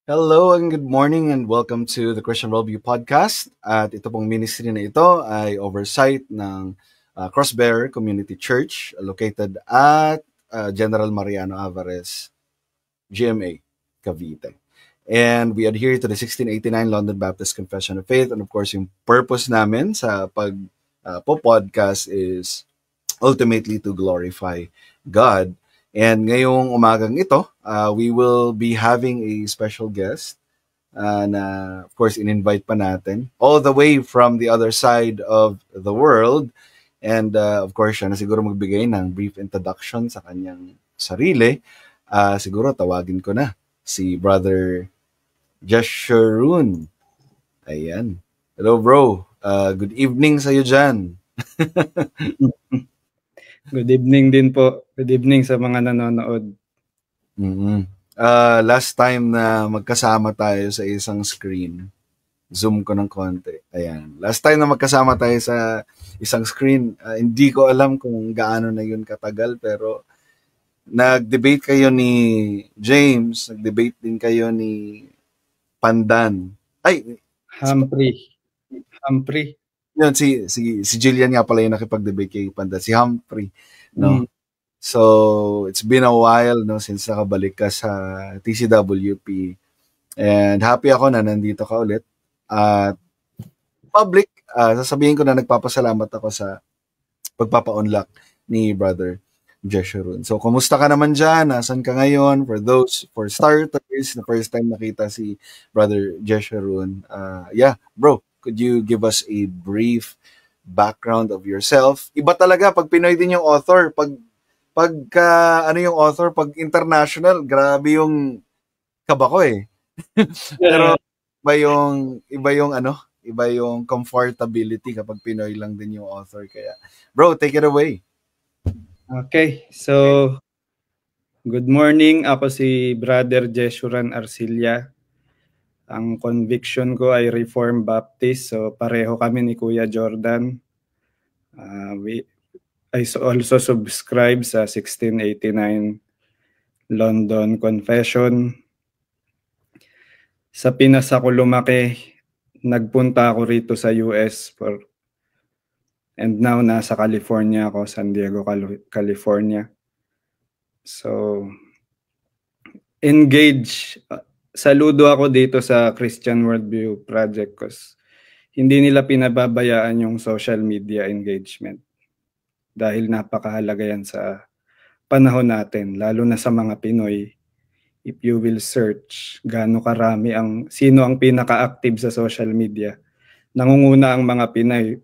Hello and good morning and welcome to the Christian Worldview Podcast. At ito pong ministry na ito ay oversight ng Crossbearer Community Church located at General Mariano Alvarez, GMA, Cavite. And we adhere to the 1689 London Baptist Confession of Faith. And of course, yung purpose namin sa podcast is ultimately to glorify God. And ngayong umagang ito, we will be having a special guest na of course in-invite pa natin all the way from the other side of the world. And of course, siya na siguro magbigay ng brief introduction sa kanyang sarili. Siguro tawagin ko na si Brother Jeshurun. Ayan. Hello bro. Good evening sa'yo dyan. Good evening din po. Good evening sa mga nanonood. Last time na magkasama tayo sa isang screen, zoom ko ng konti. Ayan. Last time na magkasama tayo sa isang screen, hindi ko alam kung gaano na yun katagal, pero nag-debate kayo ni James, nag-debate din kayo ni Pandan. Humphrey. Yun, si Jillian nga pala yung nakipag-debate kay Pandan. Si Humphrey, no? So, it's been a while, no, since nakabalik ka sa TCWP. And happy ako na nandito ka ulit. Public, sasabihin ko na nagpapasalamat ako sa pagpapa-unlock ni Brother Jeshurun. So, kumusta ka naman dyan? Nasaan ka ngayon? For starters, the first time nakita si Brother Jeshurun. Bro, could you give us a brief background of yourself? Iba talaga pag Pinoy din yung author. Pag yung author, pag international, grabe yung kaba ko eh. Pero iba yung comfortability kapag Pinoy lang din yung author. Kaya, bro, take it away. Okay, so good morning. Ako si Brother Jeshuran Arcilla. Ang conviction ko ay Reformed Baptist. So pareho kami ni Kuya Jordan. I also subscribe sa 1689 London Confession. Sa Pinas ako lumaki. Nagpunta ako rito sa US and now nasa California ako, San Diego, California. So engage. Saludo ako dito sa Christian Worldview Project kasi hindi nila pinababayaan yung social media engagement. Dahil napakahalaga yan sa panahon natin, lalo na sa mga Pinoy. If you will search gaano karami sino ang pinaka-active sa social media, nangunguna ang mga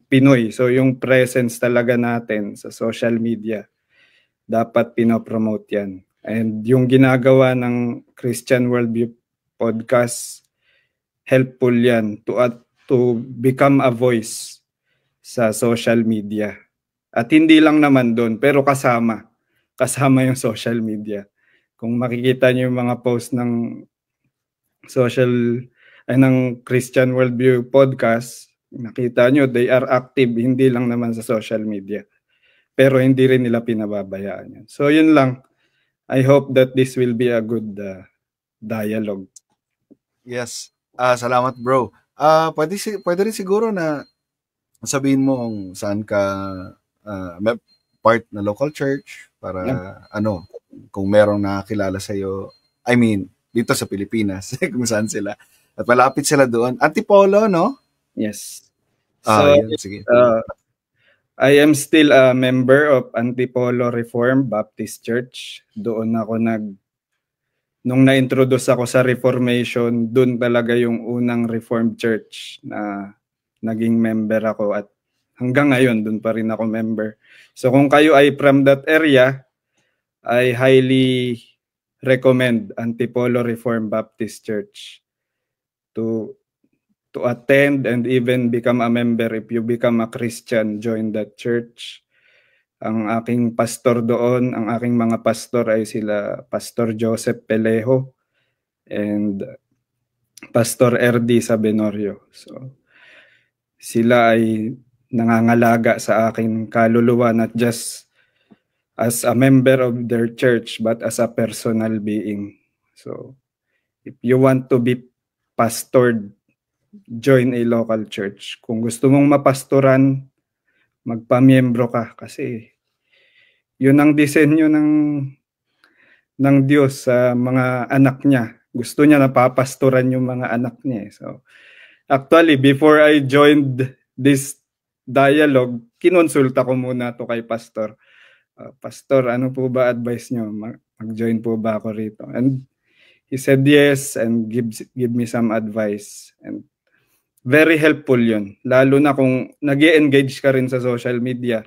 Pinoy. So yung presence talaga natin sa social media, dapat pinopromote yan. And yung ginagawa ng Christian Worldview Podcast, helpful yan to become a voice sa social media. At hindi lang naman doon, pero kasama yung social media. Kung makikita niyo yung mga post ng ng Christian Worldview Podcast, nakita niyo they are active, hindi lang naman sa social media. Pero hindi rin nila pinababayaan yan. So yun lang. I hope that this will be a good dialogue. Yes. Salamat bro. Pwede rin siguro na sabihin mo kung saan ka part na local church para kung merong nakakilala sa'yo, I mean, dito sa Pilipinas, kung saan sila. At malapit sila doon. Antipolo, no? Yes. So, sige. I am still a member of Antipolo Reformed Baptist Church. Doon ako nung na-introduce ako sa Reformation, doon talaga yung unang Reformed Church na naging member ako at hanggang ngayon doon pa rin ako member. So kung kayo ay from that area, I highly recommend Antipolo Reformed Baptist Church to attend and even become a member. If you become a Christian, join that church. Ang aking pastor doon, ang aking mga pastor ay sila Pastor Joseph Pelejo and Pastor RD Sabenorio. So sila ay nangangalaga sa aking kaluluwa, not just as a member of their church but as a personal being. So If you want to be pastored, join a local church. Kung gusto mong mapastoran, magpamiyembro ka kasi yun ang disenyo ng Diyos sa mga anak niya. Gusto niya napapastoran yung mga anak niya. So actually, before I joined this dialogue, kinonsulta ko muna to kay pastor. Pastor, ano po ba advice nyo? Mag-join po ba ako rito? And he said yes and give me some advice. And very helpful yun. Lalo na kung nag-engage ka rin sa social media.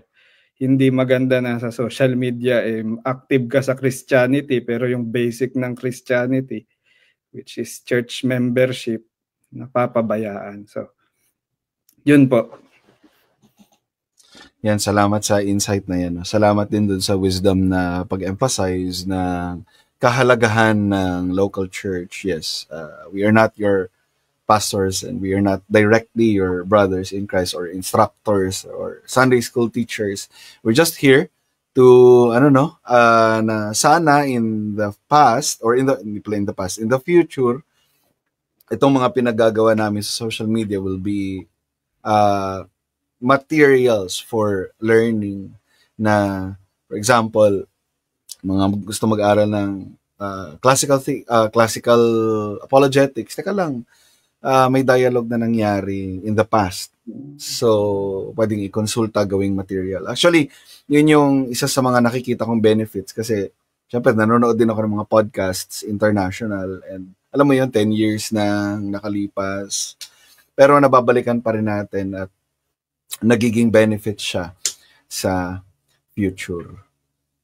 Hindi maganda na sa social media active ka sa Christianity pero yung basic ng Christianity, which is church membership, napapabayaan. So, yun po. Yan, salamat sa insight na yan. Salamat din dun sa wisdom na pag-emphasize ng kahalagahan ng local church. Yes, we are not your pastors and we are not directly your brothers in Christ or instructors or Sunday school teachers. We're just here to, na sana in the past or in the future, itong mga pinagagawa namin sa social media will be materials for learning na, for example, mga gusto mag-aral ng classical apologetics. Teka lang, may dialogue na nangyari in the past. So, pwedeng i-consulta gawing material. Actually, yun yung isa sa mga nakikita kong benefits kasi, syempre, nanonood din ako ng mga podcasts international and alam mo yun, 10 years na nakalipas. Pero nababalikan pa rin natin at nagiging benefit siya sa future,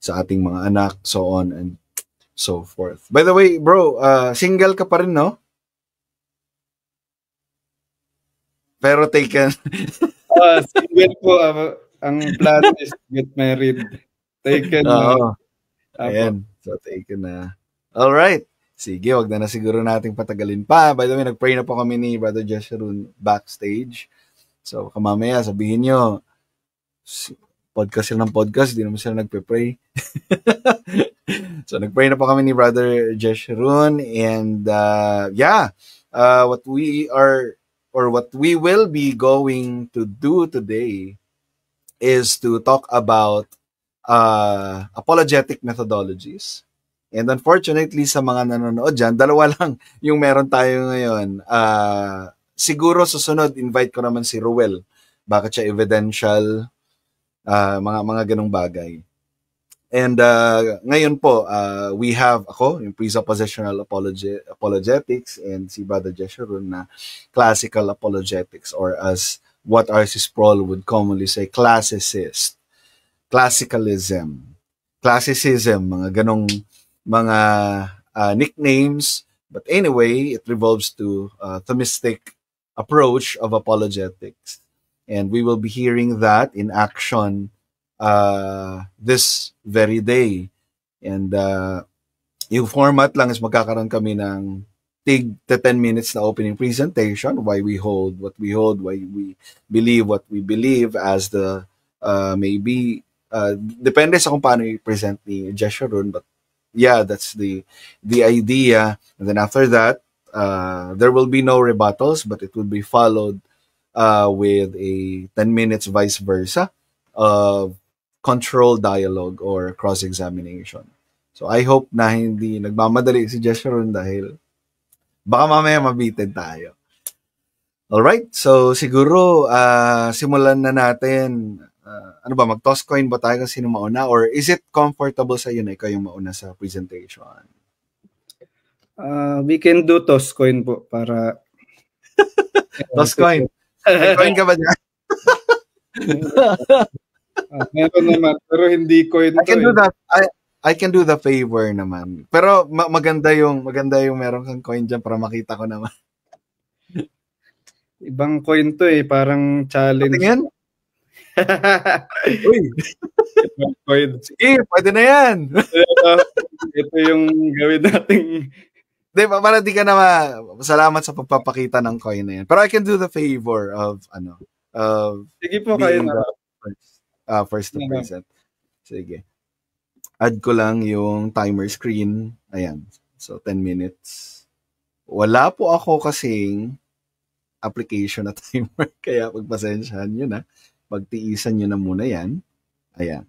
sa ating mga anak, so on and so forth. By the way, bro, single ka pa rin, no? Pero taken. Single po. Ang plan is get married. Taken. Ayan. So, taken na. Alright. Sige, wag na siguro nating patagalin pa. By the way, nag-pray na po kami ni Brother Jeshurun backstage. So, kamamaya, sabihin nyo, podcast sila ng podcast, di naman sila nagpe-pray. So, nag-pray na po kami ni Brother Jeshurun. And, what we will be going to do today is to talk about apologetic methodologies. And unfortunately, sa mga nanonood dyan, dalawa lang yung meron tayo ngayon. Siguro susunod, invite ko naman si Ruel. Bakit siya evidential? Mga ganong bagay. And ngayon po, we have ako, yung presuppositional apologetics, and si Brother Jeshurun na classical apologetics, or as what R.C. Sproul would commonly say, classicist. Classicalism. Classicism, mga ganong mga nicknames. But anyway, it revolves to Thomistic approach of apologetics. And we will be hearing that in action this very day. And yung format lang is magkakaroon kami ng tig 10 minutes na opening presentation, why we hold what we hold, why we believe what we believe, as the maybe depende sa kung paano i-present ni Jeshurun, but yeah, that's the idea. And then after that, there will be no rebuttals, but it will be followed with a 10 minutes vice versa of controlled dialogue or cross-examination. So I hope na hindi nagmamadali si Jeshurun dahil baka mamaya mabitin tayo. Alright, so siguro simulan na natin. Ano ba, mag-toss coin ba tayo kung sino mauna? Or is it comfortable sa iyo na ikaw yung mauna sa presentation? We can do toss coin po para... Toss coin? May coin ka ba dyan? Meron naman, pero hindi coin to. I can do the favor naman. Pero maganda yung meron kang coin dyan para makita ko naman. Ibang coin to parang challenge. Tingin? Uy. Sige, pwede na yan. Ito yung gawin nating... Di ba, para di ka na salamat sa pagpapakita ng coin na yan. Pero I can do the favor of sige po, kayo na. First to present. Sige. Add ko lang yung timer screen. Ayan. So, 10 minutes. Wala po ako kasing application na timer, kaya pagpasensyahan nyo na. Pagtiisan nyo na muna yan. Ayan.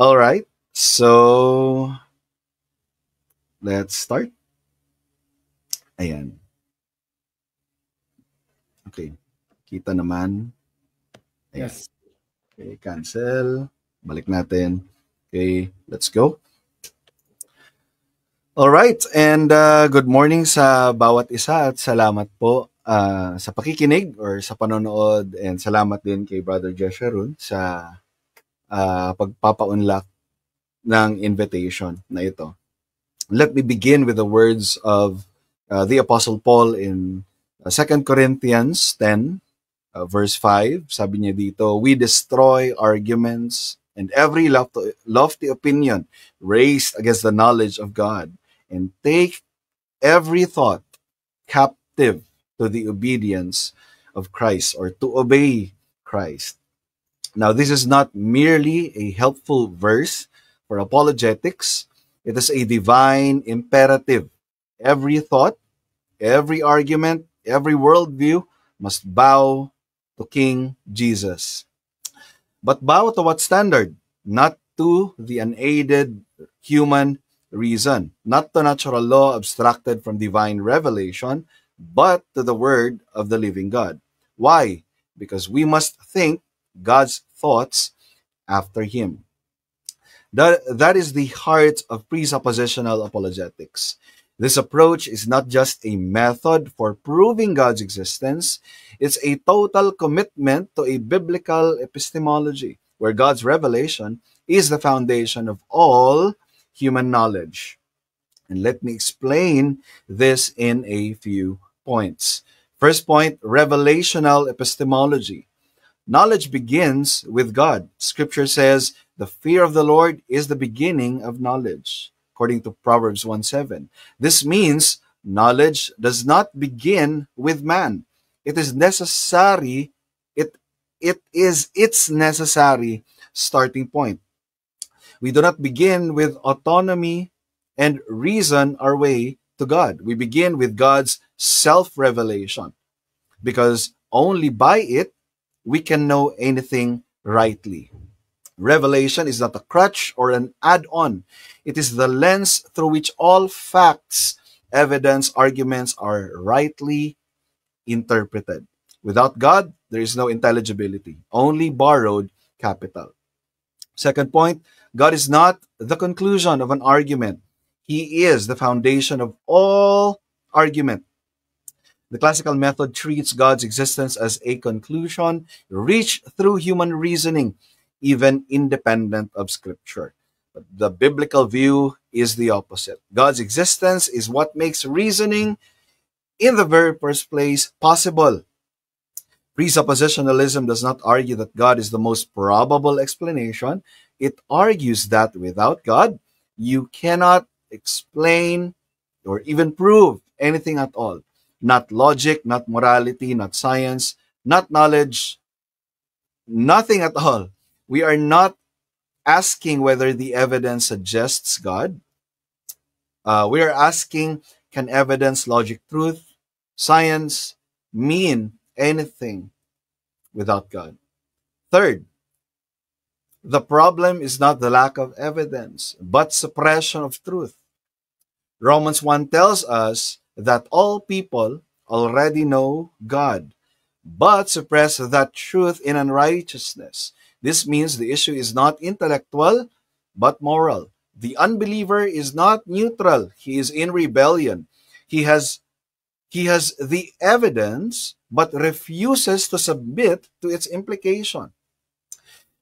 Alright, so let's start. Ayan. Okay, kita naman. Ayan. Yes. Okay, cancel. Balik natin. Okay, let's go. Alright, and good morning sa bawat isa at salamat po sa pakikinig or sa panonood, and salamat din kay Brother Jesherun sa pagpapaunlak ng invitation na ito. Let me begin with the words of the Apostle Paul in 2 Corinthians 10, verse 5. Sabi niya dito, we destroy arguments and every lofty opinion raised against the knowledge of God, and take every thought captive to the obedience of Christ, or to obey Christ. Now, this is not merely a helpful verse for apologetics. It is a divine imperative. Every thought, every argument, every worldview must bow to King Jesus. But bow to what standard? Not to the unaided human reason, not to natural law abstracted from divine revelation, but to the word of the living God. Why? Because we must think God's thoughts after him. That is the heart of presuppositional apologetics. This approach is not just a method for proving God's existence, it's a total commitment to a biblical epistemology, where God's revelation is the foundation of all human knowledge. And let me explain this in a few points. First point, revelational epistemology. Knowledge begins with God. Scripture says, the fear of the Lord is the beginning of knowledge, according to Proverbs 1:7. This means knowledge does not begin with man. It is necessary, it is its necessary starting point. We do not begin with autonomy and reason our way to God. We begin with God's self-revelation, because only by it we can know anything rightly. Revelation is not a crutch or an add-on. It is the lens through which all facts, evidence, arguments are rightly interpreted. Without God, there is no intelligibility, only borrowed capital. Second point, God is not the conclusion of an argument. He is the foundation of all argument. The classical method treats God's existence as a conclusion reached through human reasoning, even independent of Scripture. But the biblical view is the opposite. God's existence is what makes reasoning in the very first place possible. Presuppositionalism does not argue that God is the most probable explanation. It argues that without God, you cannot explain or even prove anything at all. Not logic, not morality, not science, not knowledge, nothing at all. We are not asking whether the evidence suggests God. We are asking, can evidence, logic, truth, science mean anything without God? Third, the problem is not the lack of evidence, but suppression of truth. Romans 1 tells us that all people already know God, but suppress that truth in unrighteousness. This means the issue is not intellectual, but moral. The unbeliever is not neutral. He is in rebellion. He has the evidence, but refuses to submit to its implication.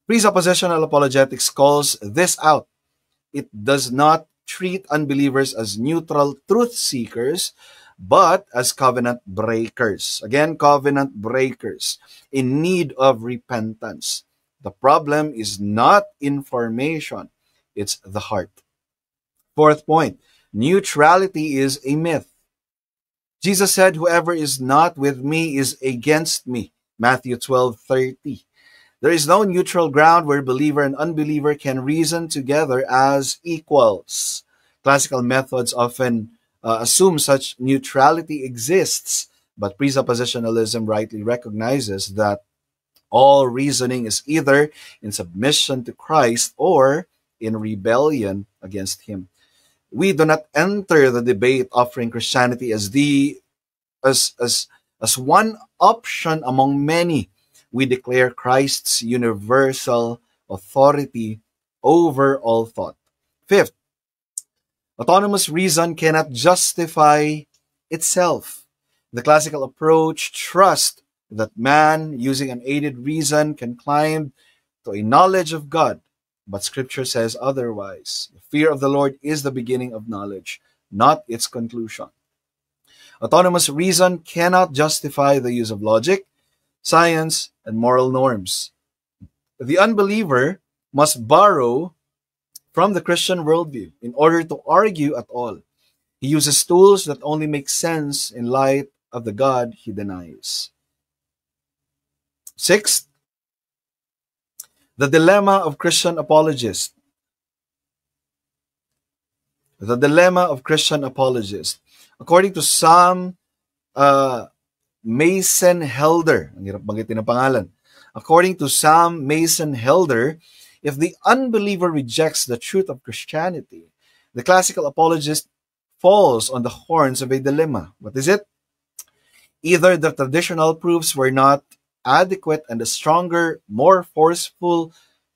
Presuppositional apologetics calls this out. It does not treat unbelievers as neutral truth seekers, but as covenant breakers. Again, covenant breakers in need of repentance. The problem is not information, it's the heart. Fourth point, neutrality is a myth. Jesus said, whoever is not with me is against me. Matthew 12:30. There is no neutral ground where believer and unbeliever can reason together as equals. Classical methods often assume such neutrality exists, but presuppositionalism rightly recognizes that all reasoning is either in submission to Christ or in rebellion against Him. We do not enter the debate offering Christianity as the as one option among many. We declare Christ's universal authority over all thought. Fifth, autonomous reason cannot justify itself. The classical approach trusts that man, using unaided reason, can climb to a knowledge of God. But Scripture says otherwise. The fear of the Lord is the beginning of knowledge, not its conclusion. Autonomous reason cannot justify the use of logic, science, and moral norms. The unbeliever must borrow from the Christian worldview in order to argue at all. He uses tools that only make sense in light of the God he denies. Sixth, the dilemma of Christian apologists. The dilemma of Christian apologists. According to Sam Mason Helder, ang hirap banggitin ang pangalan. According to Sam Mason Helder, if the unbeliever rejects the truth of Christianity, the classical apologist falls on the horns of a dilemma. What is it? Either the traditional proofs were not adequate and a stronger, more forceful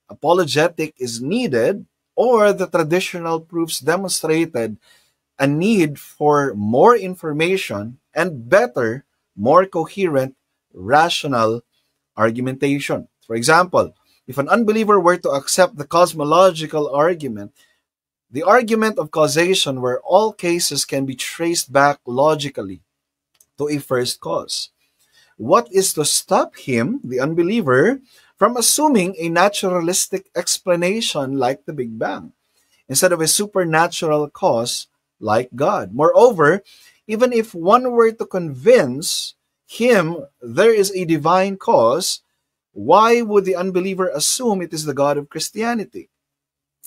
apologetic is needed, or the traditional proofs demonstrated a need for more information and better, more coherent, rational argumentation. For example, if an unbeliever were to accept the cosmological argument, the argument of causation where all cases can be traced back logically to a first cause, what is to stop him, the unbeliever, from assuming a naturalistic explanation like the Big Bang, instead of a supernatural cause like God? Moreover, even if one were to convince him there is a divine cause, why would the unbeliever assume it is the God of Christianity?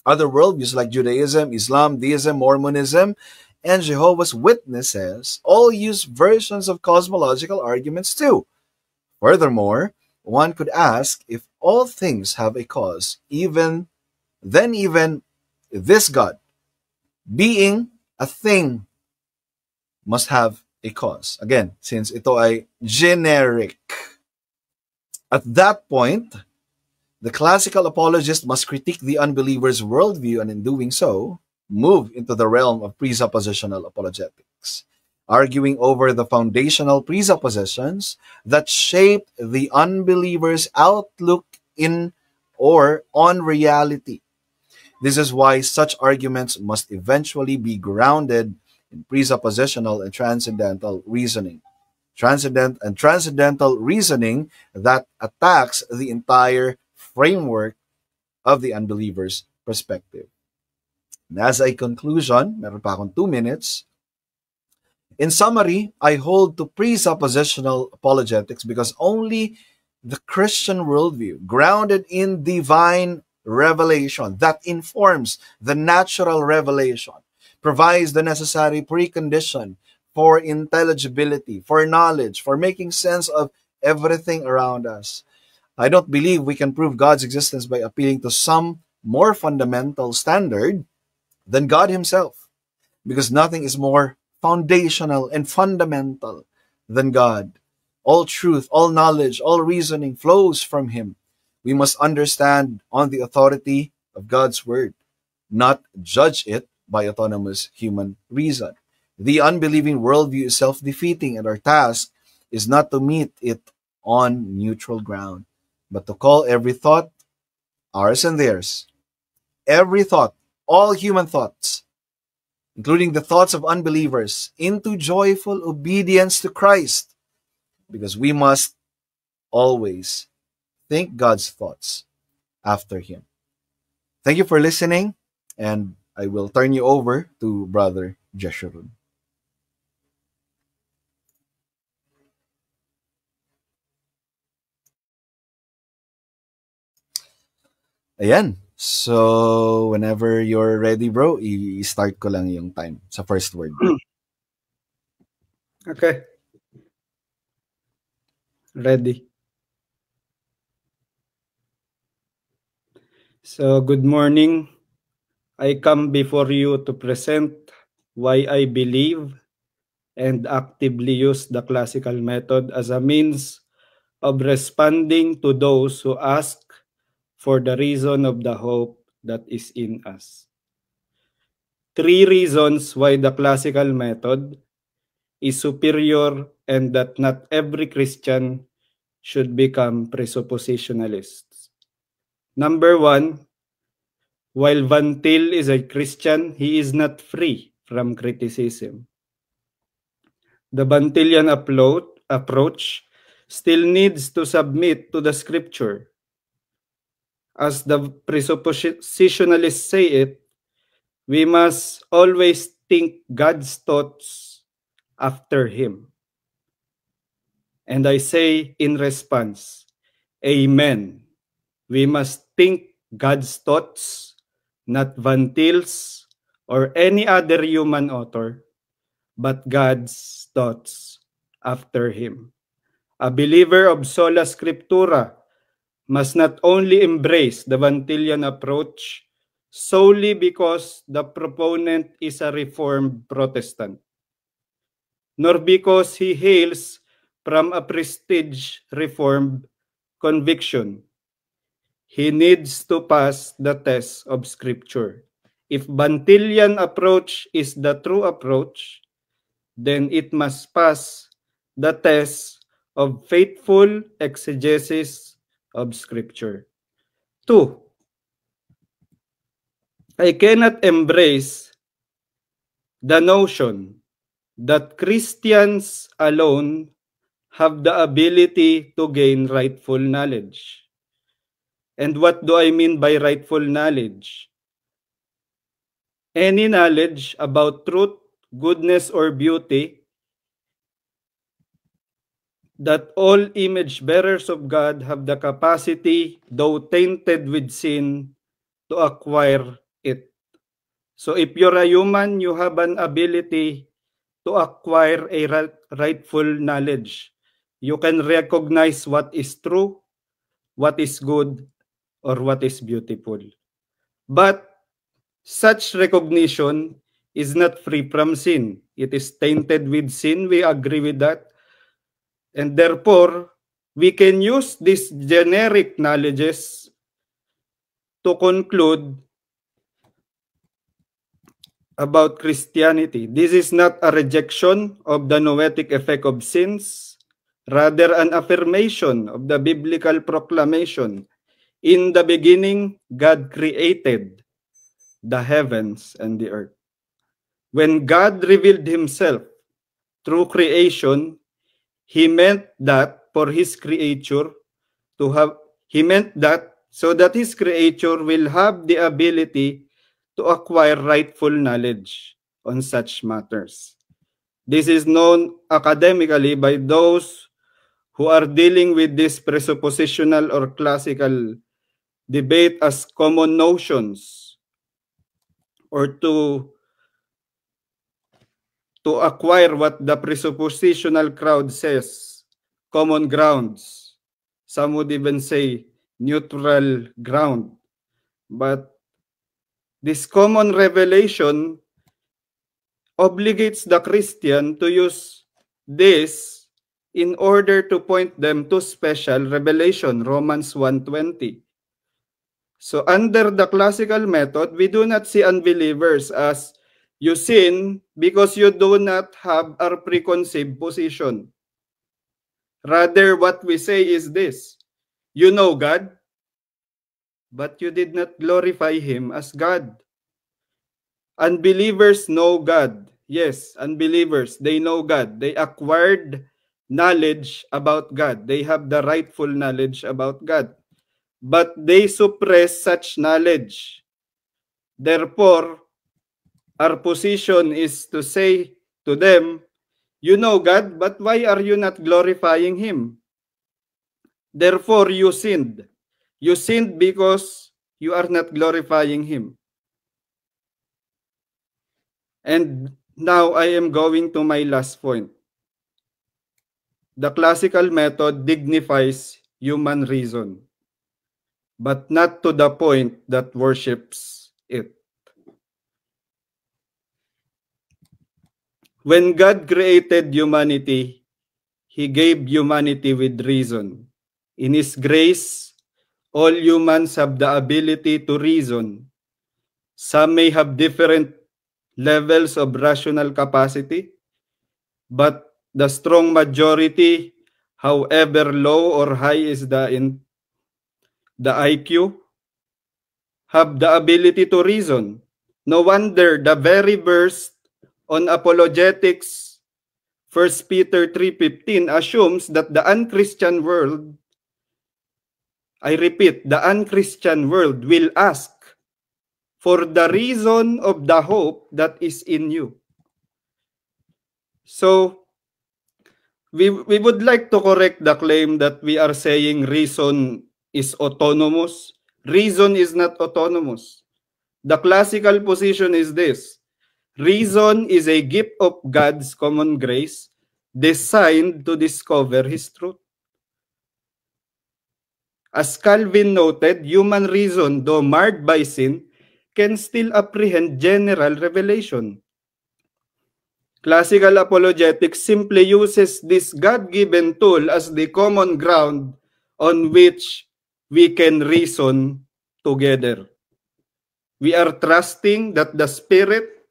Other worldviews like Judaism, Islam, Deism, Mormonism, and Jehovah's Witnesses all use versions of cosmological arguments too. Furthermore, one could ask if all things have a cause, even this God, being a thing, must have a cause. Again, since ito ay generic. At that point, the classical apologist must critique the unbeliever's worldview and in doing so, move into the realm of presuppositional apologetics, arguing over the foundational presuppositions that shape the unbeliever's outlook in or on reality. This is why such arguments must eventually be grounded in presuppositional and transcendental reasoning. Transcendental reasoning that attacks the entire framework of the unbeliever's perspective. And as a conclusion, meron pa akong 2 minutes. In summary, I hold to presuppositional apologetics because only the Christian worldview, grounded in divine revelation that informs the natural revelation, provides the necessary precondition for intelligibility, for knowledge, for making sense of everything around us. I don't believe we can prove God's existence by appealing to some more fundamental standard than God Himself, because nothing is more foundational and fundamental than God. All truth, all knowledge, all reasoning flows from Him. We must understand on the authority of God's Word, not judge it by autonomous human reason. The unbelieving worldview is self-defeating, and our task is not to meet it on neutral ground, but to call every thought, ours and theirs, every thought, all human thoughts, including the thoughts of unbelievers, into joyful obedience to Christ, because we must always think God's thoughts after Him. Thank you for listening, and I will turn you over to Brother Jeshurun. Ayan. So, whenever you're ready, bro, i-start ko lang yung time sa first word. Okay. Ready. So, good morning. I come before you to present why I believe and actively use the classical method as a means of responding to those who ask for the reason of the hope that is in us. 3 reasons why the classical method is superior and that not every Christian should become presuppositionalists. Number 1, while Van Til is a Christian, he is not free from criticism. The Van Tilian approach still needs to submit to the scripture. As the presuppositionalists say it, we must always think God's thoughts after him. And I say in response, Amen. We must think God's thoughts, not Van Til's or any other human author, but God's thoughts after him. A believer of sola scriptura must not only embrace the Van Tilian approach solely because the proponent is a Reformed Protestant, nor because he hails from a prestige Reformed conviction. He needs to pass the test of Scripture. If Van Tilian approach is the true approach, then it must pass the test of faithful exegesis of Scripture. 2, I cannot embrace the notion that Christians alone have the ability to gain rightful knowledge. And what do I mean by rightful knowledge? Any knowledge about truth, goodness, or beauty that all image bearers of God have the capacity, though tainted with sin, to acquire it. So if you're a human, you have an ability to acquire a rightful knowledge. You can recognize what is true, what is good, or what is beautiful. But such recognition is not free from sin. It is tainted with sin. We agree with that. And therefore, we can use these generic knowledges to conclude about Christianity. This is not a rejection of the noetic effect of sins, rather an affirmation of the biblical proclamation. In the beginning, God created the heavens and the earth. When God revealed himself through creation, he meant that for his creature to have, he meant that so that his creature will have the ability to acquire rightful knowledge on such matters. This is known academically by those who are dealing with this presuppositional or classical debate as common notions, or to acquire what the presuppositional crowd says, common grounds. Some would even say neutral ground. But this common revelation obligates the Christian to use this in order to point them to special revelation, Romans 1:20. So under the classical method, we do not see unbelievers as you sin because you do not have a preconceived position. Rather, what we say is this: you know God, but you did not glorify him as God. Unbelievers know God. Yes, unbelievers, they know God. They acquired knowledge about God. They have the rightful knowledge about God. But they suppress such knowledge. Therefore, our position is to say to them, you know God, but why are you not glorifying him? Therefore, you sinned. You sinned because you are not glorifying him. And now I am going to my last point. the classical method dignifies human reason, but not to the point that worships it. When God created humanity, He gave humanity with reason. In His grace, all humans have the ability to reason. Some may have different levels of rational capacity, but the strong majority, however low or high is the IQ, have the ability to reason. No wonder the very verse on apologetics, 1 Peter 3:15, assumes that the unchristian world, I repeat, the unchristian world will ask for the reason of the hope that is in you. So, we would like to correct the claim that we are saying reason is autonomous. Reason is not autonomous. The classical position is this: reason is a gift of God's common grace designed to discover His truth. As Calvin noted, human reason, though marred by sin, can still apprehend general revelation. Classical apologetics simply uses this God-given tool as the common ground on which we can reason together. We are trusting that the Spirit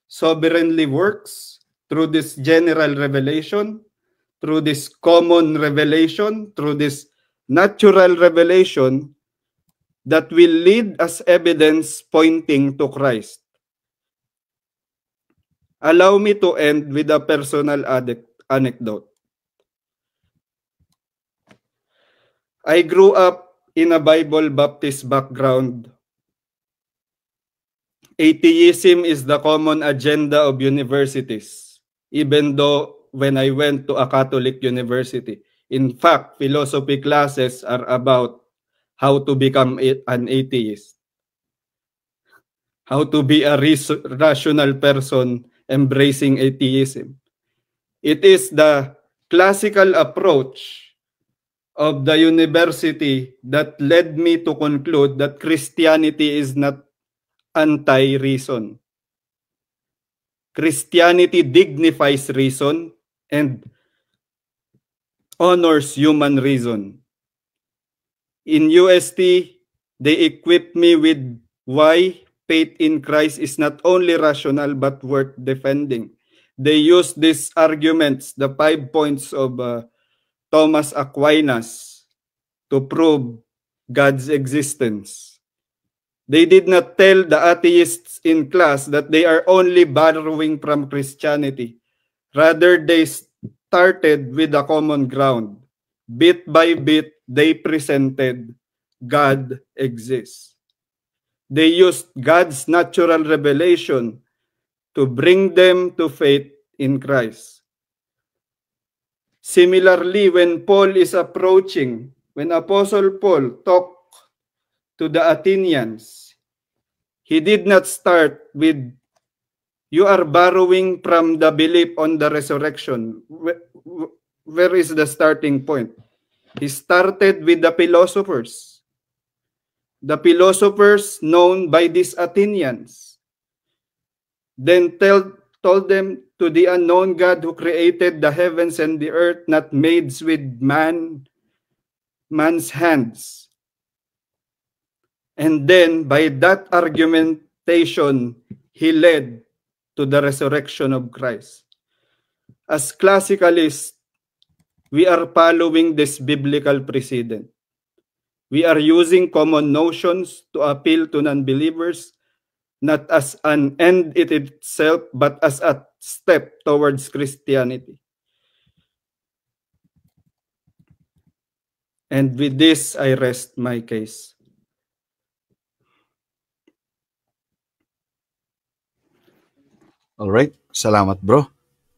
sovereignly works through this general revelation, through this common revelation, through this natural revelation that will lead as evidence pointing to Christ. Allow me to end with a personal anecdote. I grew up in a Bible Baptist background. Atheism is the common agenda of universities, even though when I went to a Catholic university. In fact, philosophy classes are about how to become an atheist, how to be a rational person embracing atheism. It is the classical approach of the university that led me to conclude that Christianity is not anti-reason. Christianity dignifies reason and honors human reason. In UST, they equipped me with why faith in Christ is not only rational but worth defending. They use these arguments, the 5 points of Thomas Aquinas, to prove God's existence. They did not tell the atheists in class that they are only borrowing from Christianity. Rather, they started with a common ground. Bit by bit, they presented God exists. They used God's natural revelation to bring them to faith in Christ. Similarly, when Apostle Paul talked to the Athenians, he did not start with, you are borrowing from the belief on the resurrection. Where is the starting point? He started with the philosophers. The philosophers known by these Athenians. Then told them to the unknown God who created the heavens and the earth, not made with man's hands. And then by that argumentation, he led to the resurrection of Christ. As classicalists, we are following this biblical precedent. We are using common notions to appeal to non-believers, not as an end in itself, but as a step towards Christianity. And with this, I rest my case. Alright, salamat bro.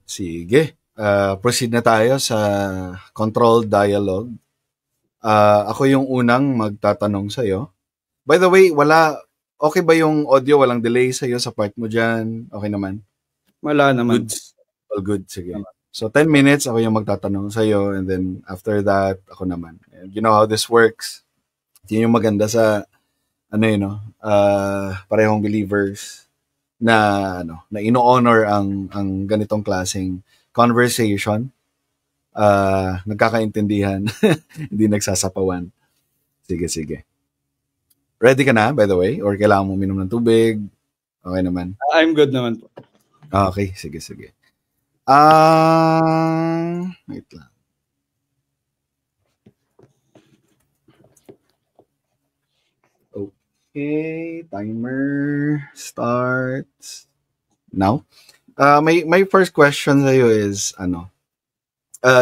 Sige, proceed na tayo sa controlled dialogue. Ako yung unang magtatanong sa'yo. By the way, okay ba yung audio? Walang delay sa'yo sa part mo dyan? Okay naman? Wala naman. Goods. All good, sige. So 10 minutes ako yung magtatanong sa iyo, and then after that ako naman. And you know how this works. Yun yung maganda sa parehong believers na na ino-honor ang ganitong klaseng conversation. Nagkakaintindihan, hindi nagsasapawan. Sige. Ready ka na, by the way? Or kailangan mo minom ng tubig? Okay naman. I'm good naman po. Okay, sige. Wait lang. Okay, timer starts now. My first question sa iyo is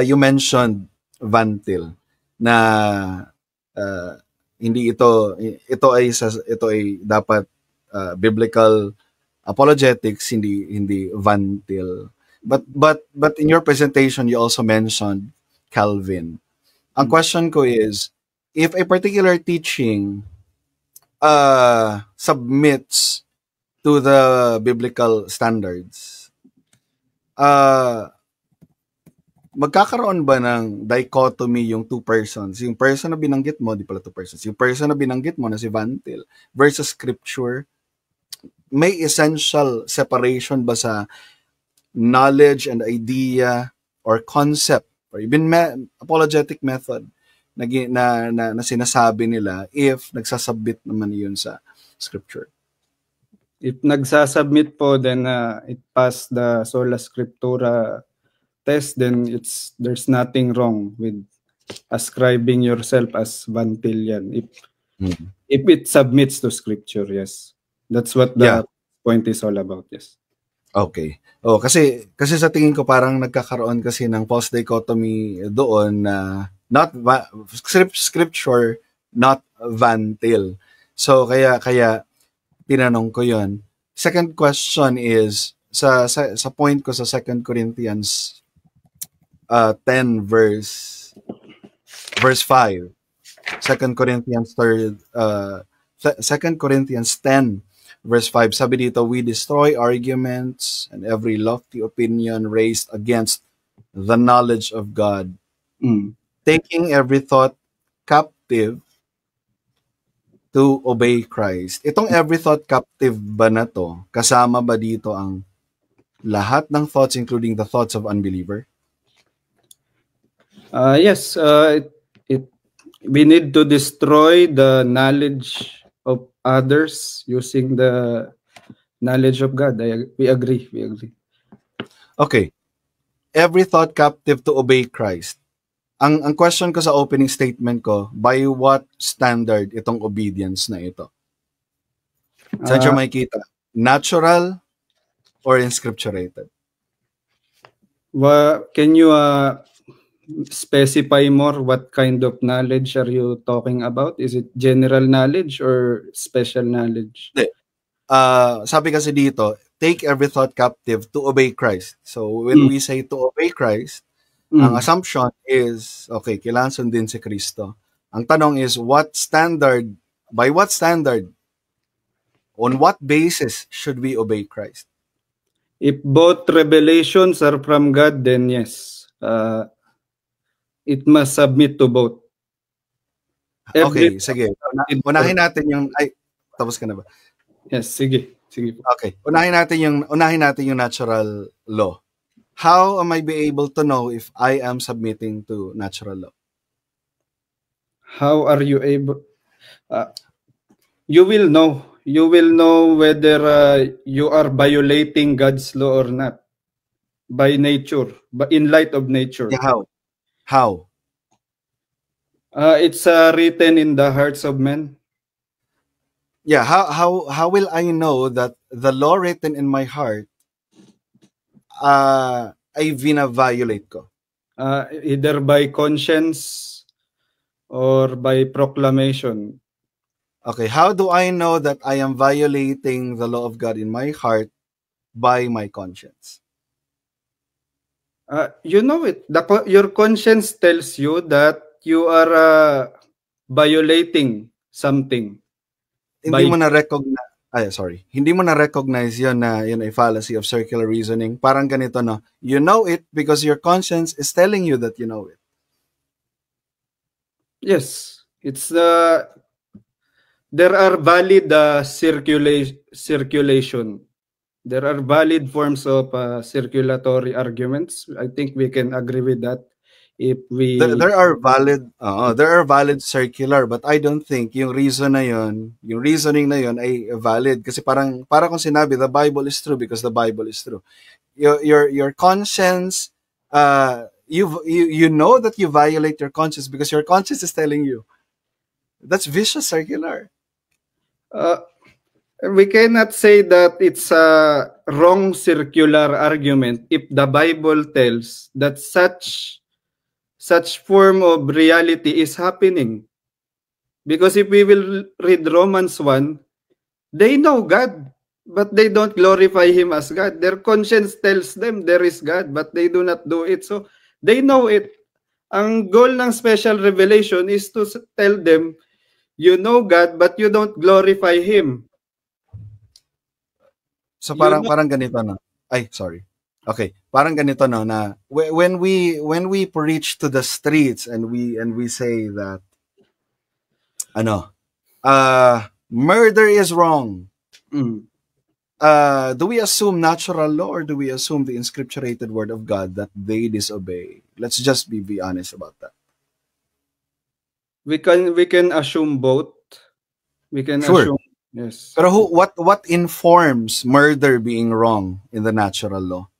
you mentioned Van Til na hindi ito ay dapat biblical apologetics, hindi Van Til. But in your presentation you also mentioned Calvin. Ang question ko is, if a particular teaching submits to the biblical standards, magkakaroon ba ng dichotomy yung two persons? Yung person na binanggit mo, di pala two persons. Yung person na binanggit mo na si Van Til versus scripture, may essential separation ba sa knowledge and idea or concept or even apologetic method na sinasabi nila if nagsasubmit naman yun sa scripture? If nagsasubmit po, then it passed the sola scriptura test, then there's nothing wrong with ascribing yourself as Van-Tilian if it submits to scripture. Yes, that's what the point is all about. Yes. Okay. Kasi sa tingin ko parang nagkakaroon kasi ng false dichotomy doon na not scripture, not Van-Til. So kaya tinanong ko 'yon. Second question is sa point ko sa 2 Corinthians 10 verse 5. 2 Corinthians 10 verse 5, sabi dito, we destroy arguments and every lofty opinion raised against the knowledge of God, taking every thought captive to obey Christ. Itong every thought captive ba na to, kasama ba dito ang lahat ng thoughts, including the thoughts of unbeliever? Yes, we need to destroy the knowledge of others using the knowledge of God. We agree. Okay. Every thought captive to obey Christ. Ang question ko sa opening statement ko, by what standard itong obedience na ito? Saan siya makikita? Natural or inscripturated? Can you specify more what kind of knowledge are you talking about? Is it general knowledge or special knowledge? Sabi kasi dito, take every thought captive to obey Christ. So when we say to obey Christ, ang assumption is, okay, kailangan sundin si Kristo. Ang tanong is, by what standard, on what basis should we obey Christ? If both revelations are from God, then yes. It must submit to both. Okay, sige. Unahin natin yung tapos ka na ba? Yes, sige. Okay. Unahin natin yung natural law. How am I be able to know if I am submitting to natural law? How are you able? You will know. You will know whether you are violating God's law or not by nature, but in light of nature. Yeah, how? It's written in the hearts of men. Yeah, how will I know that the law written in my heart ay vina-violate ko? Either by conscience or by proclamation. Okay, how do I know that I am violating the law of God in my heart by my conscience? You know it. Your conscience tells you that you are violating something. Hindi mo na-recognize. sorry. Hindi mo na-recognize yun na yun ay fallacy of circular reasoning. Parang ganito, no? You know it because your conscience is telling you that you know it. Yes, it's there are valid circulation. There are valid forms of circulatory arguments. I think we can agree with that. If we There are valid circular, but I don't think yung reason na yun, yung reasoning na yun ay valid kasi parang kung sinabi the Bible is true because the Bible is true. Your conscience, you know that you violate your conscience because your conscience is telling you. That's vicious circular. we cannot say that it's a wrong circular argument if the Bible tells that such form of reality is happening. Because if we will read Romans 1, they know God, but they don't glorify Him as God. Their conscience tells them there is God, but they do not do it. So, they know it. Ang goal ng special revelation is to tell them, you know God, but you don't glorify Him. So parang ganito na. Ay, sorry. Okay, parang ganito no na when we preach to the streets and we say that murder is wrong. Do we assume natural law or do we assume the inscripturated word of God that they disobey? Let's just be honest about that. We can assume both. We can assume, yes. Pero what informs murder being wrong in the natural law?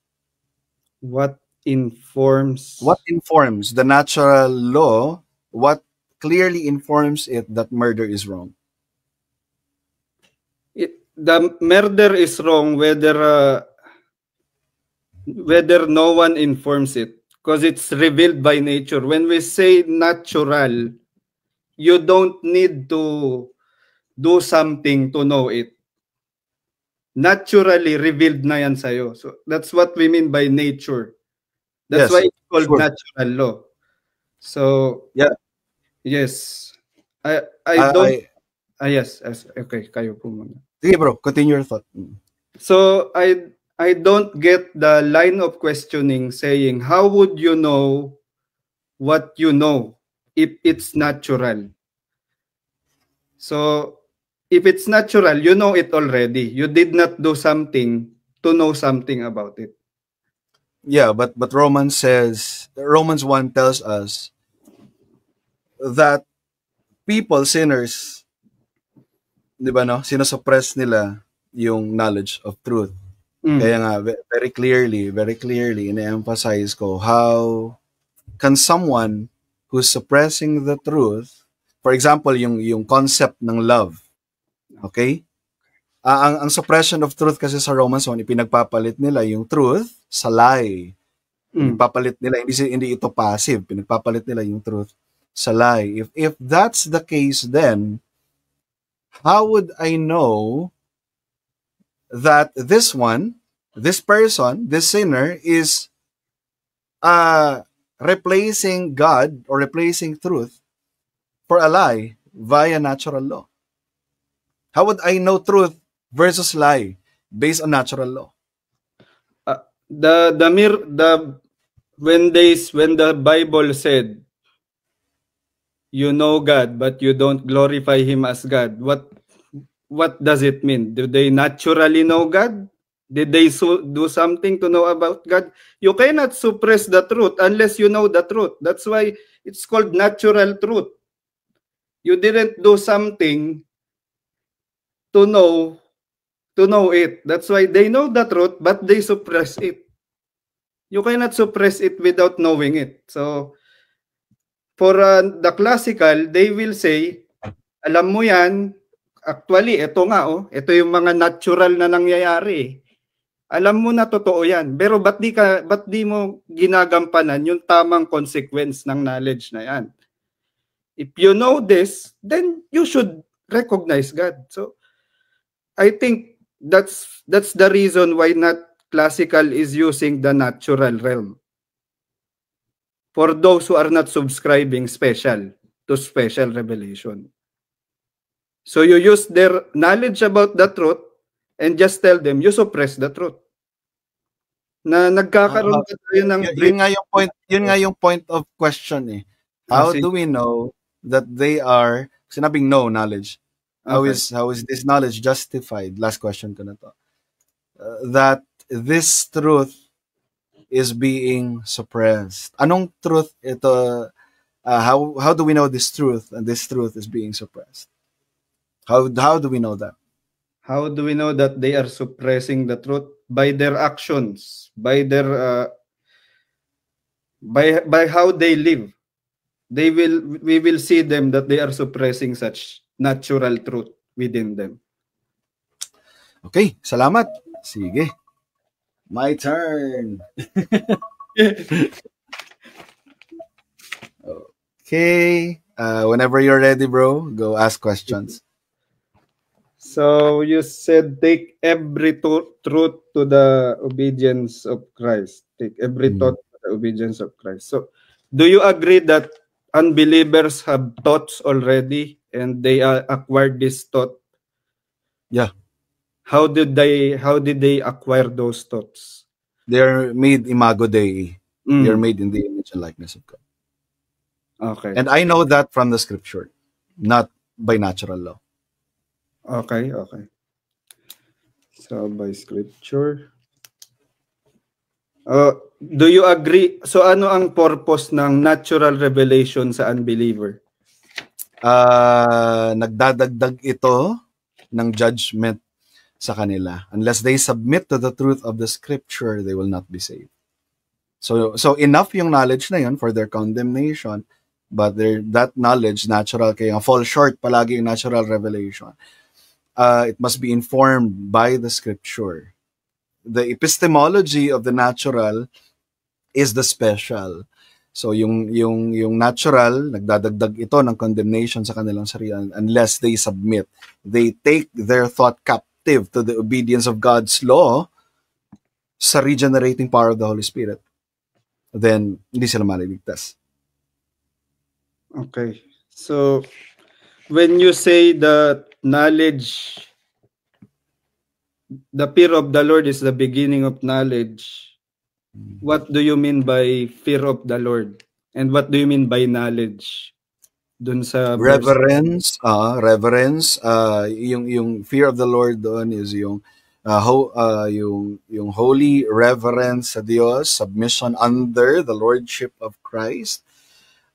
What informs the natural law? What clearly informs it that murder is wrong? The murder is wrong whether no one informs it, because it's revealed by nature. When we say natural, you don't need to do something to know it. Naturally revealed na yan sa'yo. So that's what we mean by nature. That's why it's called natural law. So yeah. Yes. Yes. Okay, kayo po muna. Sige bro, continue your thought. So I don't get the line of questioning saying, how would you know what you know if it's natural? So if it's natural, you know it already. You did not do something to know something about it. Yeah, but Romans 1 tells us that people, sinners, di ba no, sinusuppress nila yung knowledge of truth. Kaya nga, very clearly, ina-emphasize ko how can someone who's suppressing the truth, for example, yung concept ng love, okay? Ang suppression of truth kasi sa Romans 1, ipinagpapalit nila yung truth sa lie. Pinagpapalit nila, hindi ito passive, pinagpapalit nila yung truth sa lie. If that's the case, then how would I know that this person, this sinner is replacing God or replacing truth for a lie via natural law? How would I know truth versus lie based on natural law? When the Bible said, you know God, but you don't glorify Him as God, what does it mean? Do they naturally know God? Did they do something to know about God? You cannot suppress the truth unless you know the truth. That's why it's called natural truth. You didn't do something to know it. That's why they know the truth, but they suppress it. You cannot suppress it without knowing it. So, for the classical, they will say, alam mo yan, actually, ito nga, ito yung mga natural na nangyayari. Alam mo na totoo yan. Pero ba't di mo ginagampanan yung tamang consequence ng knowledge na yan? If you know this, then you should recognize God. So, I think that's the reason why not classical is using the natural realm. For those who are not subscribing to special revelation. So you use their knowledge about the truth and just tell them you suppress the truth. Na nagkakaroon ka tayo ng yun nga yung point of question eh. How do we know that they are, sinabing no knowledge? How is this knowledge justified? Last question ko na to. That this truth is being suppressed. Anong truth ito? How do we know this truth and this truth is being suppressed? How do we know that? How do we know that they are suppressing the truth? By their actions, by their by how they live. We will see them that they are suppressing such natural truth within them. Okay, salamat. Sige. My turn. Okay. Whenever you're ready, bro, go ask questions. So you said take every truth to the obedience of Christ. Take every thought to the obedience of Christ. So do you agree that unbelievers have thoughts already and they acquired this thought? Yeah. How did they acquire those thoughts? They're made imago Dei. They're made in the image and likeness of God. Okay. And I know that from the scripture, not by natural law. Okay. So by scripture. Do you agree? So ano ang purpose ng natural revelation sa unbeliever? Nagdadagdag ito ng judgment sa kanila. Unless they submit to the truth of the scripture, they will not be saved. So enough yung knowledge na yun for their condemnation, but that knowledge, natural, kaya fall short palagi yung natural revelation. It must be informed by the scripture. The epistemology of the natural is the special. So yung natural, nagdadagdag ito ng condemnation sa kanilang sarili unless they submit. They take their thought captive to the obedience of God's law sa regenerating power of the Holy Spirit. Then, hindi sila maliligtas. Okay. So, when you say that knowledge, the fear of the Lord is the beginning of knowledge, what do you mean by fear of the Lord? And what do you mean by knowledge? Dun sa reverence, yung fear of the Lord doon is yung holy reverence sa Diyos, submission under the lordship of Christ.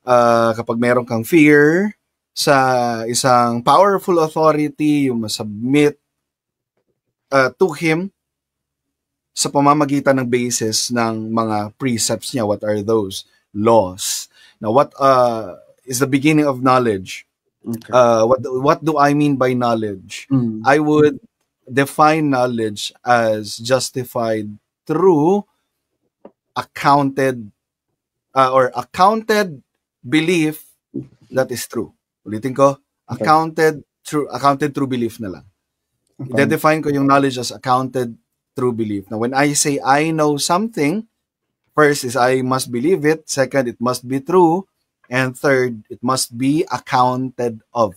Kapag meron kang fear sa isang powerful authority, yung masubmit to Him sa pamamagitan ng basis ng mga precepts niya. What are those? Laws. Now, what is the beginning of knowledge? Okay. What do I mean by knowledge? I would define knowledge as justified through accounted belief that is true. Ulitin ko, accounted true belief na lang. Okay. I-define ko yung knowledge as accounted true belief. Now, when I say I know something, first is I must believe it, second, it must be true, and third, it must be accounted of.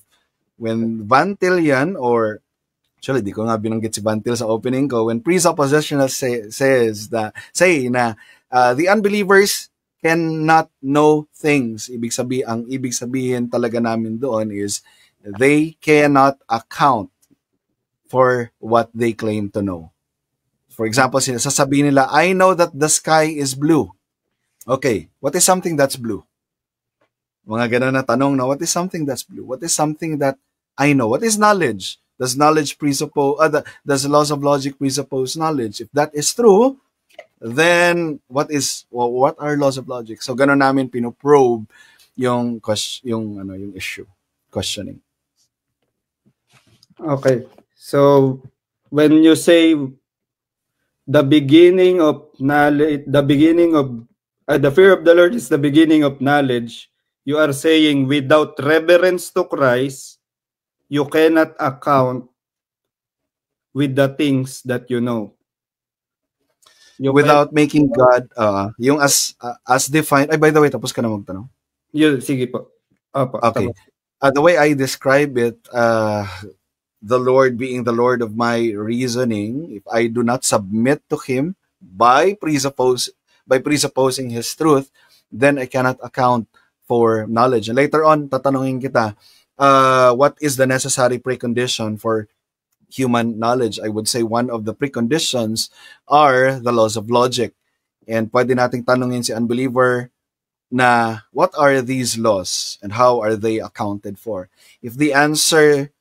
When Van Til yan, or actually, di ko nga binanggit si Van Til sa opening ko, when presuppositional say na the unbelievers cannot know things. Ang ibig sabihin talaga namin doon is they cannot account for what they claim to know. For example, sasabihin nila, I know that the sky is blue. Okay, what is something that's blue? Mga ganun na tanong na, what is something that's blue? What is something that I know? What is knowledge? Does knowledge presuppose, does the laws of logic presuppose knowledge? If that is true, then what are laws of logic? So ganun namin pinoprobe yung issue, questioning. Okay. So when you say the beginning of knowledge, the fear of the Lord is the beginning of knowledge, you are saying without reverence to Christ, you cannot account with the things that you know. Without making God, yung as defined, by the way, tapos ka na magtanong? Sige po. Okay. The way I describe it, the Lord being the Lord of my reasoning, if I do not submit to Him by presupposing His truth, then I cannot account for knowledge. And later on, tatanungin kita, what is the necessary precondition for human knowledge? I would say one of the preconditions are the laws of logic. And pwede nating tanungin si unbeliever na what are these laws and how are they accounted for? If the answer,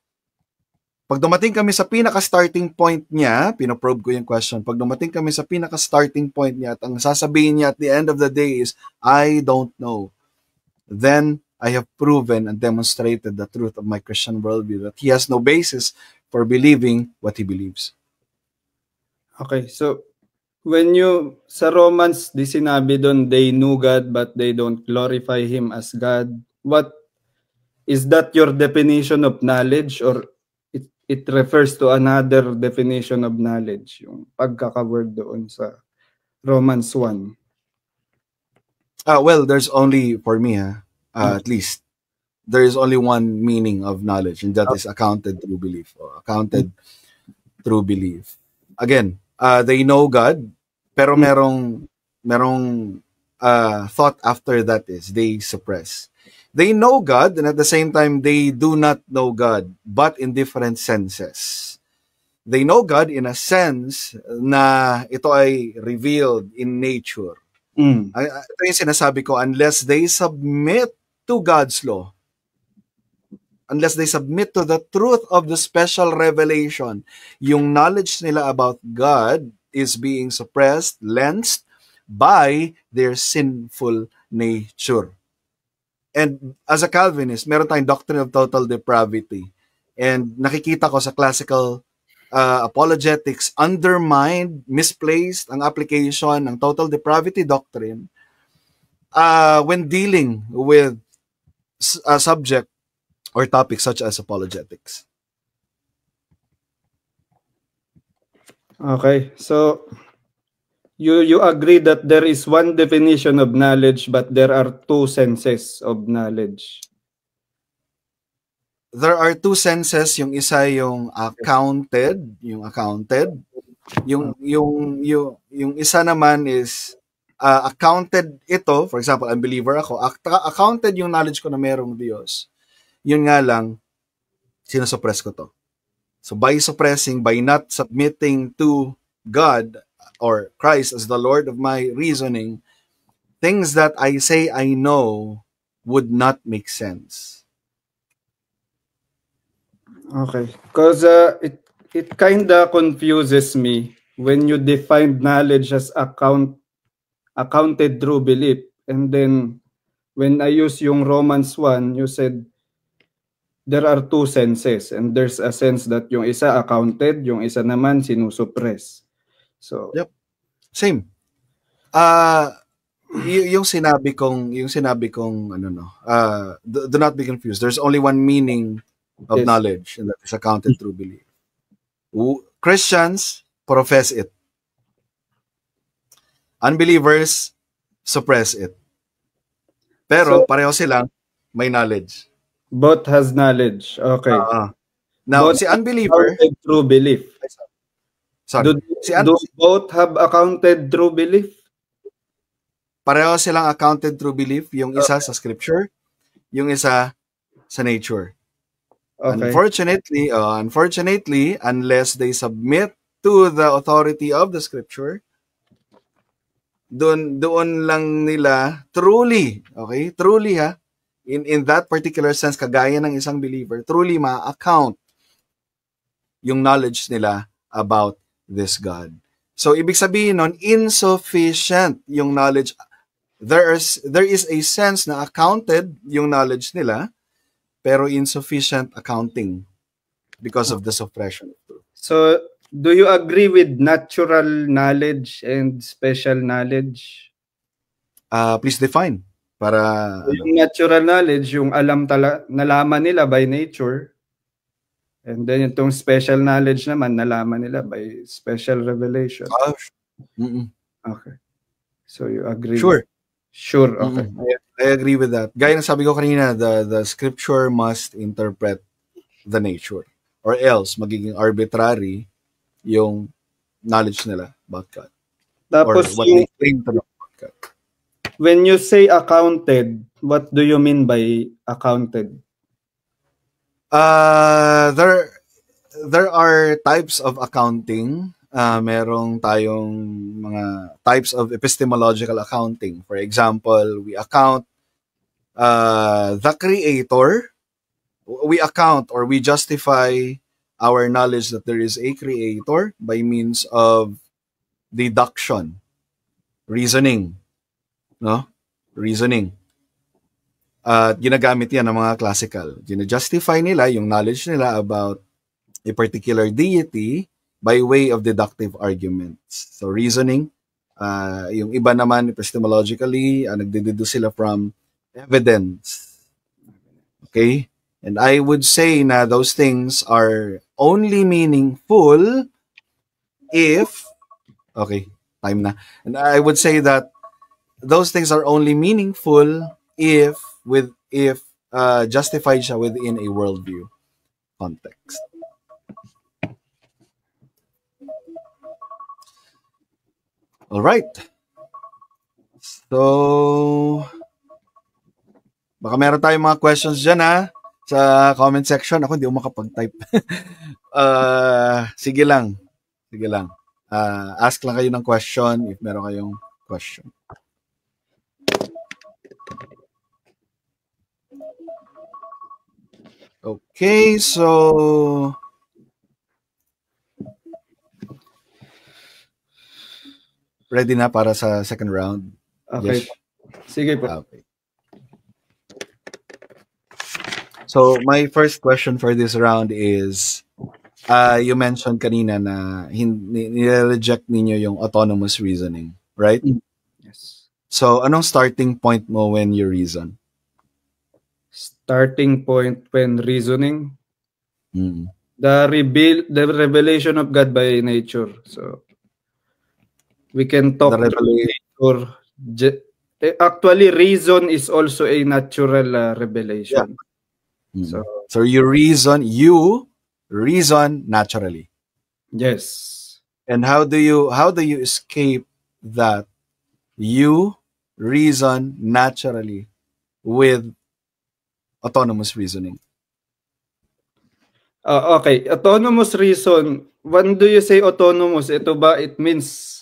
pag dumating kami sa pinaka-starting point niya, pinoprobe ko yung question, pag dumating kami sa pinaka-starting point niya at ang sasabihin niya at the end of the day is, I don't know, then I have proven and demonstrated the truth of my Christian worldview, that he has no basis for believing what he believes. Okay, so when you, sa Romans, di sinabi doon, they knew God but they don't glorify Him as God. What, is that your definition of knowledge, or it refers to another definition of knowledge, yung pagkaka-word doon sa Romans 1? Well, there's only, for me, at least, there is only one meaning of knowledge, and that is accounted through belief, or accounted through belief. Again, they know God, pero merong thought after that is they suppress. They know God, and at the same time, they do not know God, but in different senses. They know God in a sense na ito ay revealed in nature. Ito yung sinasabi ko, unless they submit to God's law, unless they submit to the truth of the special revelation, yung knowledge nila about God is being suppressed, lensed by their sinful nature. And as a Calvinist, meron tayong doctrine of total depravity. And nakikita ko sa classical apologetics, undermined, misplaced ang application ng total depravity doctrine when dealing with a subject or topic such as apologetics. Okay, so you agree that there is one definition of knowledge, but there are two senses of knowledge. There are two senses. Yung isa yung accounted, yung isa naman is accounted ito. For example, unbeliever ako. Accounted yung knowledge ko na merong Diyos. Yun nga lang, sinusuppress ko to. So by suppressing, by not submitting to God or Christ as the Lord of my reasoning, things that I say I know would not make sense. Okay, because it kind of confuses me when you define knowledge as accounted through belief, and then when I use yung Romans 1, you said there are two senses, and there's a sense that yung isa accounted, yung isa naman sinusuppress. So, yep. Same. Yung sinabi kong do not be confused. There's only one meaning of yes, knowledge, and that is accounted through belief. Christians profess it. Unbelievers suppress it. Pero pareho silang may knowledge. Both has knowledge. Okay. Now, both si unbeliever through belief. Sorry. Do both have accounted through belief? Pareho silang accounted through belief. Yung isa sa scripture, yung isa sa nature. Okay. Unfortunately, unless they submit to the authority of the scripture, doon lang nila truly in that particular sense, kagaya ng isang believer, truly ma-account yung knowledge nila about this God. So ibig sabihin nun, insufficient yung knowledge. There is a sense na accounted yung knowledge nila, pero insufficient accounting because of the suppression of truth. So do you agree with natural knowledge and special knowledge? Please define. Para yung natural knowledge, yung nalaman nila by nature, and then itong special knowledge naman nalaman nila by special revelation. Mm-mm. Okay. So you agree? Sure. Sure, okay. I agree with that. Gaya ng sabi ko kanina, the scripture must interpret the nature, or else magiging arbitrary yung knowledge nila about God, or Tapos what they claim to know about God. When you say accounted, what do you mean by accounted? There are types of accounting. Merong tayong mga types of epistemological accounting. For example, we account the creator. We account or we justify our knowledge that there is a creator by means of deduction, reasoning, no? Reasoning. Ginagamit yan ng mga classical. Gina-justify nila yung knowledge nila about a particular deity by way of deductive arguments. So reasoning, yung iba naman epistemologically, nagdeduce sila from evidence. Okay? And I would say na those things are only meaningful if, okay, time na. And I would say that those things are only meaningful if justified siya within a worldview context. All right. So, baka meron tayong mga questions dyan sa comment section. Ako hindi ako makapag-type. Sige lang. Ask lang kayo ng question if meron kayong question. Okay, so ready na para sa second round? Okay. Yes. Sige po. Okay. So, my first question for this round is, you mentioned kanina na nire-reject ninyo yung autonomous reasoning, right? Yes. So, anong starting point mo when you reason? Starting point when reasoning? Mm. The revelation of God by nature. So, we can talk or actually reason is also a natural revelation. Yeah. So you reason naturally. Yes. And how do you escape that you reason naturally with autonomous reasoning? Okay, autonomous reason. When do you say autonomous? Ito ba it means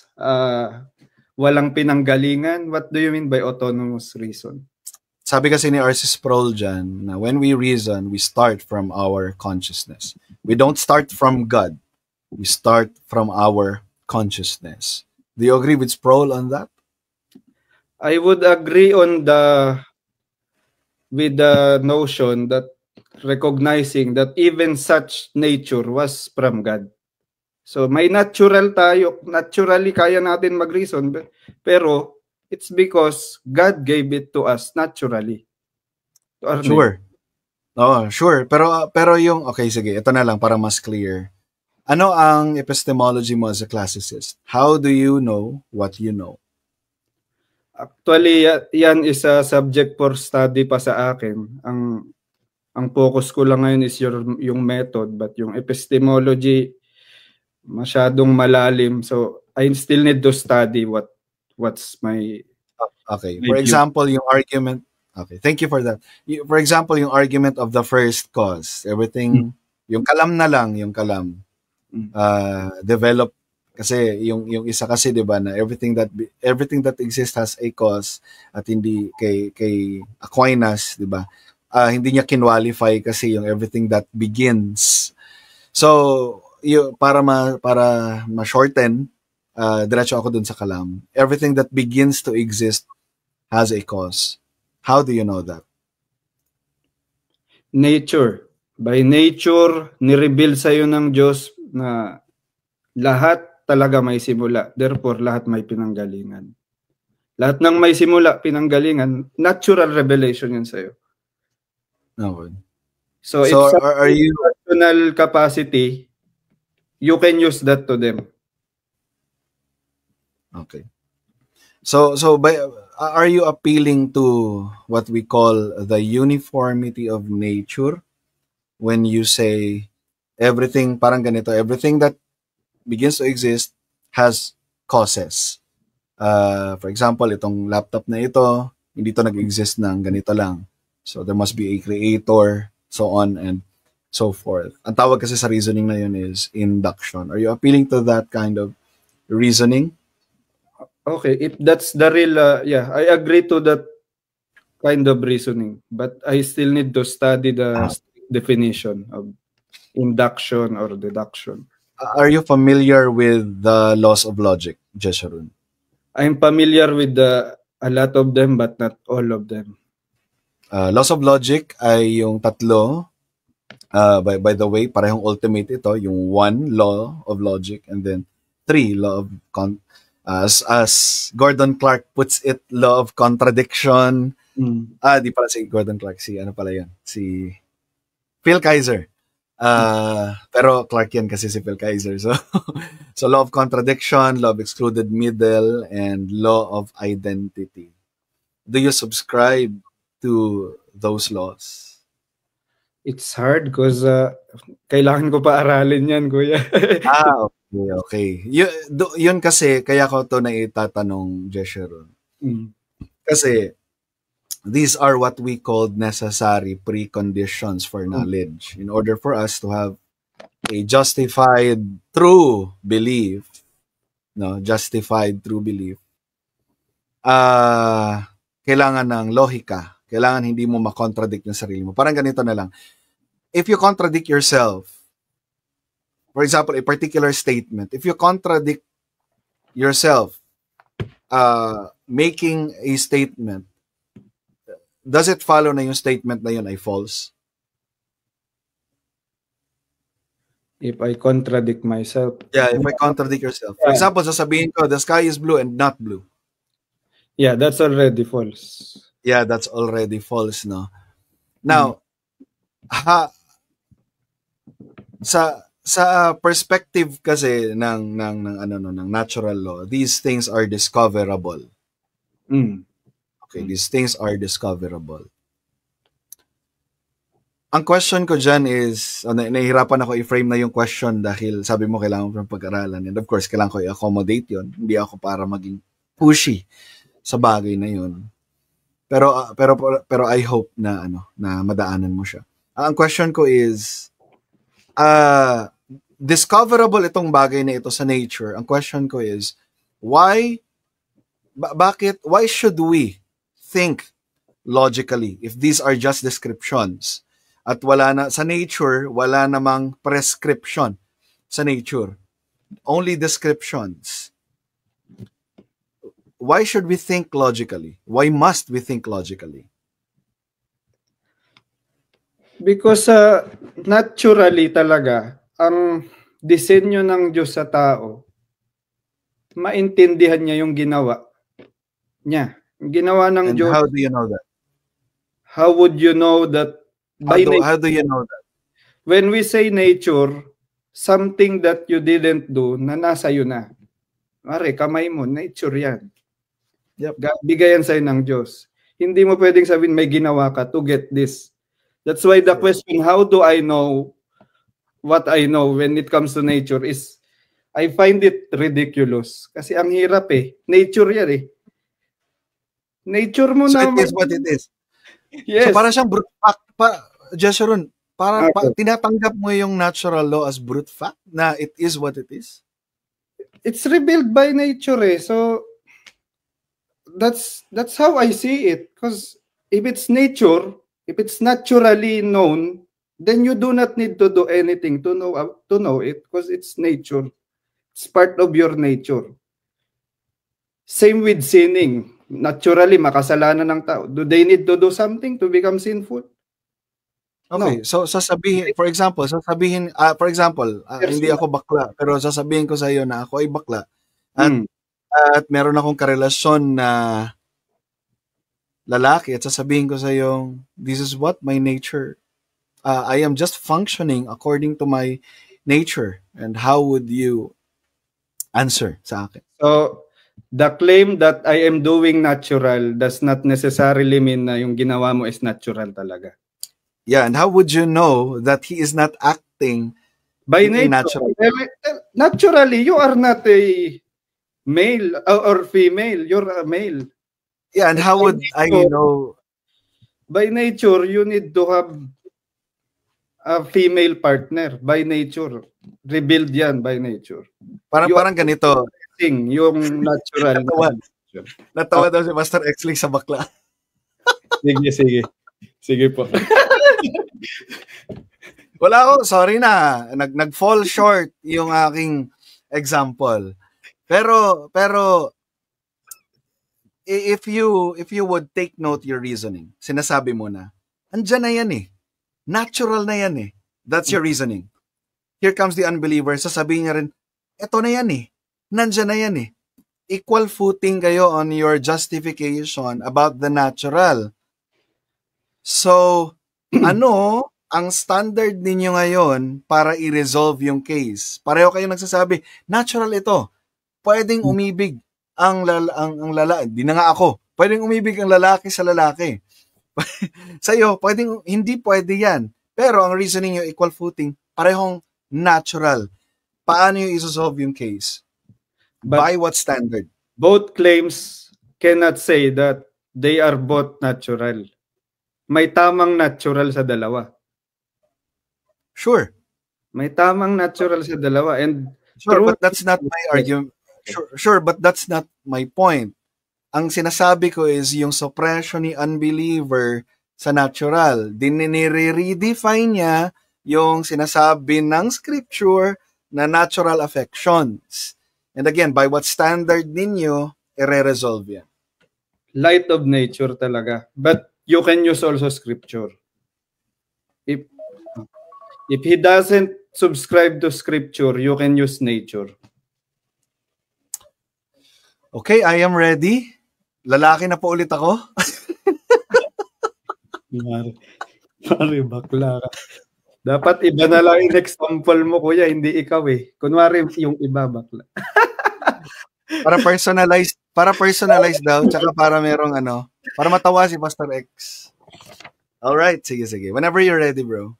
walang pinanggalingan? What do you mean by autonomous reason? Sabi kasi ni R.C. Sproul dyan, na when we reason, we start from our consciousness. We don't start from God. We start from our consciousness. Do you agree with Sproul on that? I would agree with the notion that recognizing that even such nature was from God. So may natural tayo, naturally kaya natin mag-reason, pero it's because God gave it to us naturally. Sure. Oh, sure. Pero yung, okay, sige, ito na lang para mas clear. Ano ang epistemology mo as a classicist? How do you know what you know? Actually, yan is a subject for study pa sa akin. Ang focus ko lang ngayon is yung method, but yung epistemology masyadong malalim. So I still need to study what's my okay. For example, yung argument. Okay, thank you for that. For example, yung argument of the first cause, everything, yung kalam na lang, develop kasi yung isa kasi 'di ba na everything that exists has a cause, at hindi kay Aquinas, 'di ba? Hindi niya kinwalify kasi yung everything that begins. So, para ma-shorten, diretso ako dun sa kalam. Everything that begins to exist has a cause. How do you know that? Nature. By nature, ni-reveal sa'yo ng Diyos na lahat talaga may simula. Therefore, lahat may pinanggalingan. Lahat ng may simula, pinanggalingan, natural revelation yan sa'yo. Okay. So if are you personal capacity, you can use that to them. Okay. Are you appealing to what we call the uniformity of nature when you say everything parang ganito, everything that begins to exist has causes. For example, itong laptop na ito, hindi to nag-exist ng ganito lang. So there must be a creator, so on and so forth. Ang tawag kasi sa reasoning na yun is induction. Are you appealing to that kind of reasoning? Okay, if that's the real, yeah, I agree to that kind of reasoning, but I still need to study the definition of induction or deduction. Are you familiar with the laws of logic, Jesharun? I'm familiar with a lot of them, but not all of them. Laws of logic ay yung tatlo. By the way, parehong ultimate ito, yung 1 law of logic and then 3 law of as Gordon Clark puts it, law of contradiction. Di pala si Gordon Clark, si ano pala yan? Si Phil Kaiser. Pero Clark yan kasi si Phil Kaiser. So law of contradiction, law of excluded middle, and law of identity. Do you subscribe to those laws? It's hard because kailangan ko pa aralin yan, kuya. Okay. Yun kasi, kaya ko to na itatanong, Jesharon. Kasi, these are what we called necessary preconditions for knowledge. In order for us to have a justified true belief, kailangan ng lohika. Kailangan hindi mo makontradict yung sarili mo. Parang ganito na lang. If you contradict yourself, for example, a particular statement, if you contradict yourself making a statement, does it follow na yung statement na yun ay false? If I contradict myself. Yeah, if I contradict yourself. For example, sasabihin ko, the sky is blue and not blue. Yeah, that's already false. Yeah, that's already false, no? Now, sa perspective kasi ng natural law, these things are discoverable. Okay, these things are discoverable. Ang question ko dyan is, nahihirapan ako i-frame na yung question dahil sabi mo kailangan ko pag-aralan. And of course, kailangan ko i-accommodate yun. Hindi ako para maging pushy sa bagay na yun. Pero I hope na na madaanan mo siya. Ang question ko is, discoverable itong bagay na ito sa nature. Ang question ko is, why should we think logically if these are just descriptions? At wala na sa nature, wala namang prescription sa nature. Only descriptions. Why should we think logically? Why must we think logically? Because naturally talaga, ang disenyo ng Diyos sa tao, maintindihan niya yung ginawa niya. Yung ginawa ng Diyos. How do you know that? How would you know that? How do you know that? When we say nature, something that you didn't do na nasa iyo na. Mare, kamay mo, nature yan. Yep. Bigayan sa'yo ng Diyos. Hindi mo pwedeng sabihin may ginawa ka to get this. That's why the question, how do I know what I know when it comes to nature is, I find it ridiculous. Kasi ang hirap Nature yan Nature mo na. So it is what it is. Yes. So para siyang brute fact. Jesharon, tinatanggap mo yung natural law as brute fact na it is what it is? It's revealed by nature So that's how I see it. Because if it's nature, if it's naturally known, then you do not need to do anything to know it because it's nature. It's part of your nature. Same with sinning. Naturally, makasalanan ng tao. Do they need to do something to become sinful? Okay, no. So sasabihin, for example, hindi ako bakla, pero sasabihin ko sa iyo na ako ay bakla. At meron akong karelasyon na lalaki at sasabihin ko sa iyo, this is what my nature. I am just functioning according to my nature. And how would you answer sa akin? So, The claim that I am doing natural does not necessarily mean na yung ginawa mo is natural talaga. Yeah, and how would you know that he is not acting By in a nature, natural? naturally, you are not a male or female. You're a male. Yeah, and how would I know? By nature, you need to have a female partner. By nature. Rebuild yan by nature. Parang ganito. Yung natural. Natawa daw si Master X-Ling sa bakla. Sige po. Wala ako, sorry na. Nag-fall short yung aking example. Pero if you would take note your reasoning, sinasabi mo na, andyan na yan eh. Natural na yan eh. That's your reasoning. Here comes the unbeliever, sasabihin niya rin, eto na yan eh. Nandyan na yan eh. Equal footing kayo on your justification about the natural. So, ano ang standard ninyo ngayon para i-resolve yung case? Pareho kayo nagsasabi, natural ito. Pwedeng umibig ang lalaki. Di na nga ako. Pwedeng umibig ang lalaki sa lalaki. Sa'yo, hindi pwede yan. Pero ang reasoning nyo, equal footing, parehong natural. Paano yung isosolve yung case? By what standard? Both claims cannot say that they are both natural. May tamang natural sa dalawa. Sure. May tamang natural sa dalawa. And sure, but that's not my argument. Sure, but that's not my point. Ang sinasabi ko is yung suppression ni unbeliever sa natural. Dinire-redefine niya yung sinasabi ng scripture na natural affections. And again, by what standard ninyo, i-resolve yan? Light of nature talaga. But you can use also scripture. If he doesn't subscribe to scripture, you can use nature. Okay, I am ready. Lalaki na po ulit ako. Mari, bakla ka. Dapat iba na lang yung example mo, kuya, hindi ikaw eh. Kunwari yung iba, bakla. Para personalized daw, tsaka para merong para matawa si Pastor X. Alright, sige. Whenever you're ready, bro.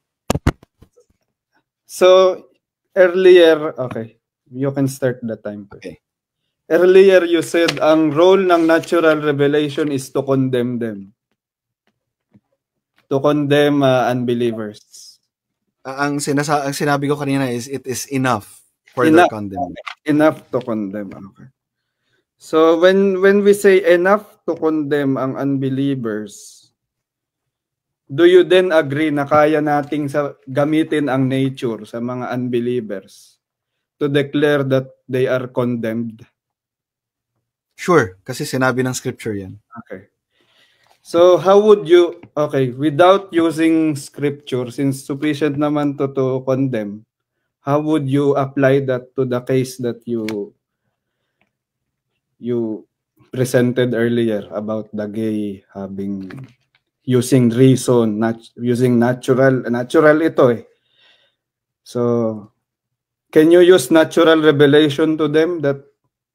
So, earlier, okay, you can start the time. Okay. Earlier, you said ang role ng natural revelation is to condemn them. To condemn unbelievers. Ang sinabi ko kanina is it is enough for their condemnation. Enough to condemn. Okay. So when we say enough to condemn ang unbelievers, do you then agree na kaya nating gamitin ang nature sa mga unbelievers to declare that they are condemned? Sure, kasi sinabi ng scripture yan. Okay. So how would you, without using scripture, since sufficient naman to condemn, how would you apply that to the case that you presented earlier about the gay using reason, using natural ito eh. So, can you use natural revelation to them that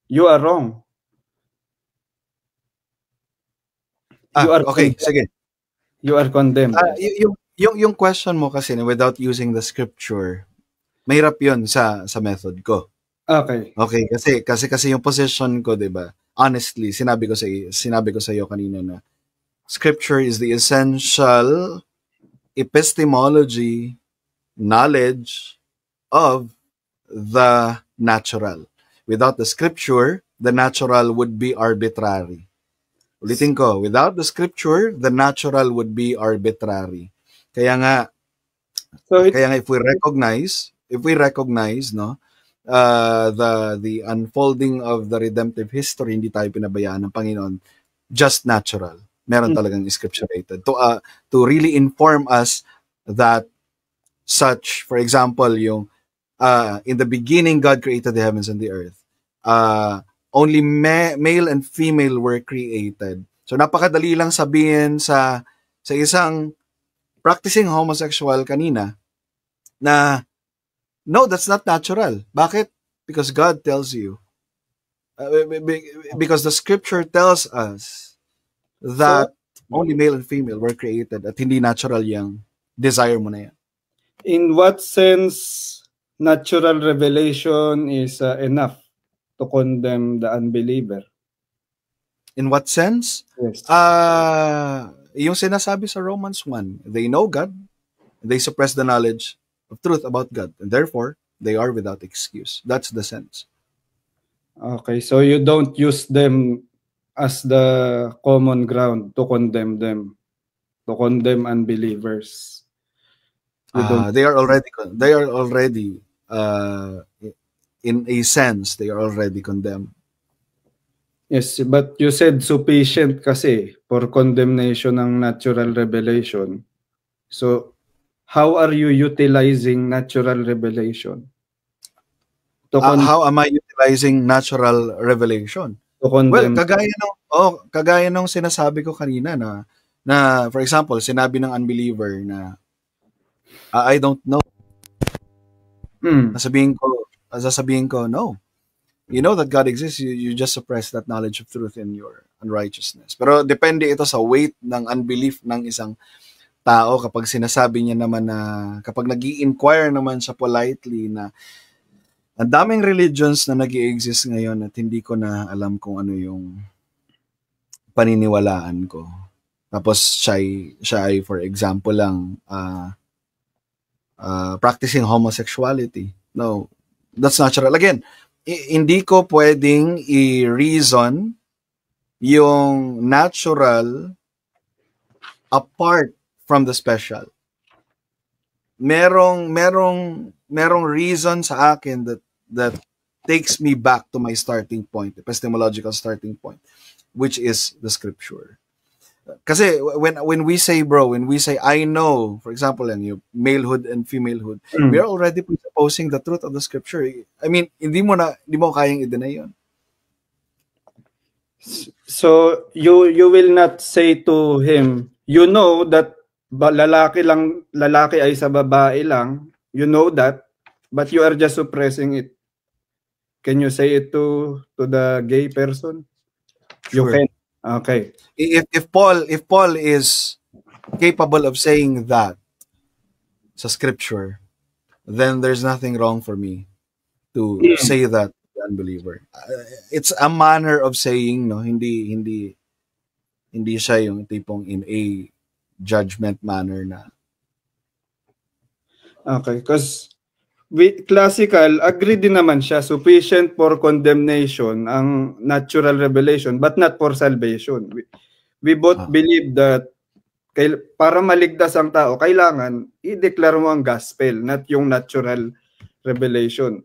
you are wrong? Okay, sige. You are condemned. Yung question mo kasi without using the scripture, mahirap yun sa method ko. Okay. Okay, kasi yung position ko, 'di ba? Honestly, sinabi ko sa iyo kanina na scripture is the essential epistemology knowledge of the natural. Without the scripture, the natural would be arbitrary. Ulitin ko, without the scripture, the natural would be arbitrary. Kaya nga if we recognize no, the unfolding of the redemptive history, hindi tayo pinabayaan ng Panginoon, just natural. Meron talagang scripturated to really inform us that such, for example, yung in the beginning God created the heavens and the earth. Only male and female were created. So napakadali lang sabihin sa isang practicing homosexual kanina na no, that's not natural. Bakit? Because God tells you. Because the scripture tells us that only male and female were created at hindi natural yung desire mo na yan. In what sense natural revelation is enough to condemn the unbeliever? In what sense? Yes. Yung sinasabi sa Romans 1, they know God, they suppress the knowledge of truth about God, and therefore, they are without excuse. That's the sense. Okay, so you don't use them as the common ground to condemn them, to condemn unbelievers. They are already in a sense, they are already condemned. Yes, but you said sufficient kasi for condemnation ng natural revelation. So, how are you utilizing natural revelation? How am I utilizing natural revelation? Well, kagaya nung sinasabi ko kanina na for example, sinabi ng unbeliever na I don't know. Sasabihin ko, no. You know that God exists, you just suppress that knowledge of truth in your unrighteousness. Pero depende ito sa weight ng unbelief ng isang tao kapag sinasabi niya naman na, kapag nag-i-inquire naman siya politely na ang daming religions na nag-i-exist ngayon at hindi ko na alam kung ano yung paniniwalaan ko. Tapos siya ay for example lang, practicing homosexuality. No, that's natural. Again, hindi ko pwedeng i-reason yung natural apart from the special. Merong reason sa akin that takes me back to my starting point, epistemological starting point, which is the scripture. Kasi when we say I know, for example, yung malehood and femalehood, we are already presupposing the truth of the scripture. I mean, hindi mo kayang i-deny yun. So you will not say to him, you know that lalaki ay sa babae lang, you know that, but you are just suppressing it. Can you say it to the gay person? Sure. You can. Okay. If Paul is capable of saying that sa scripture, then there's nothing wrong for me to say that to the unbeliever. It's a manner of saying, no, hindi siya yung tipong in a judgment manner na. Okay, because classical, agree din naman siya, sufficient for condemnation ang natural revelation, but not for salvation. We both believe that para maligtas ang tao, kailangan i-declare mo ang gospel, not yung natural revelation.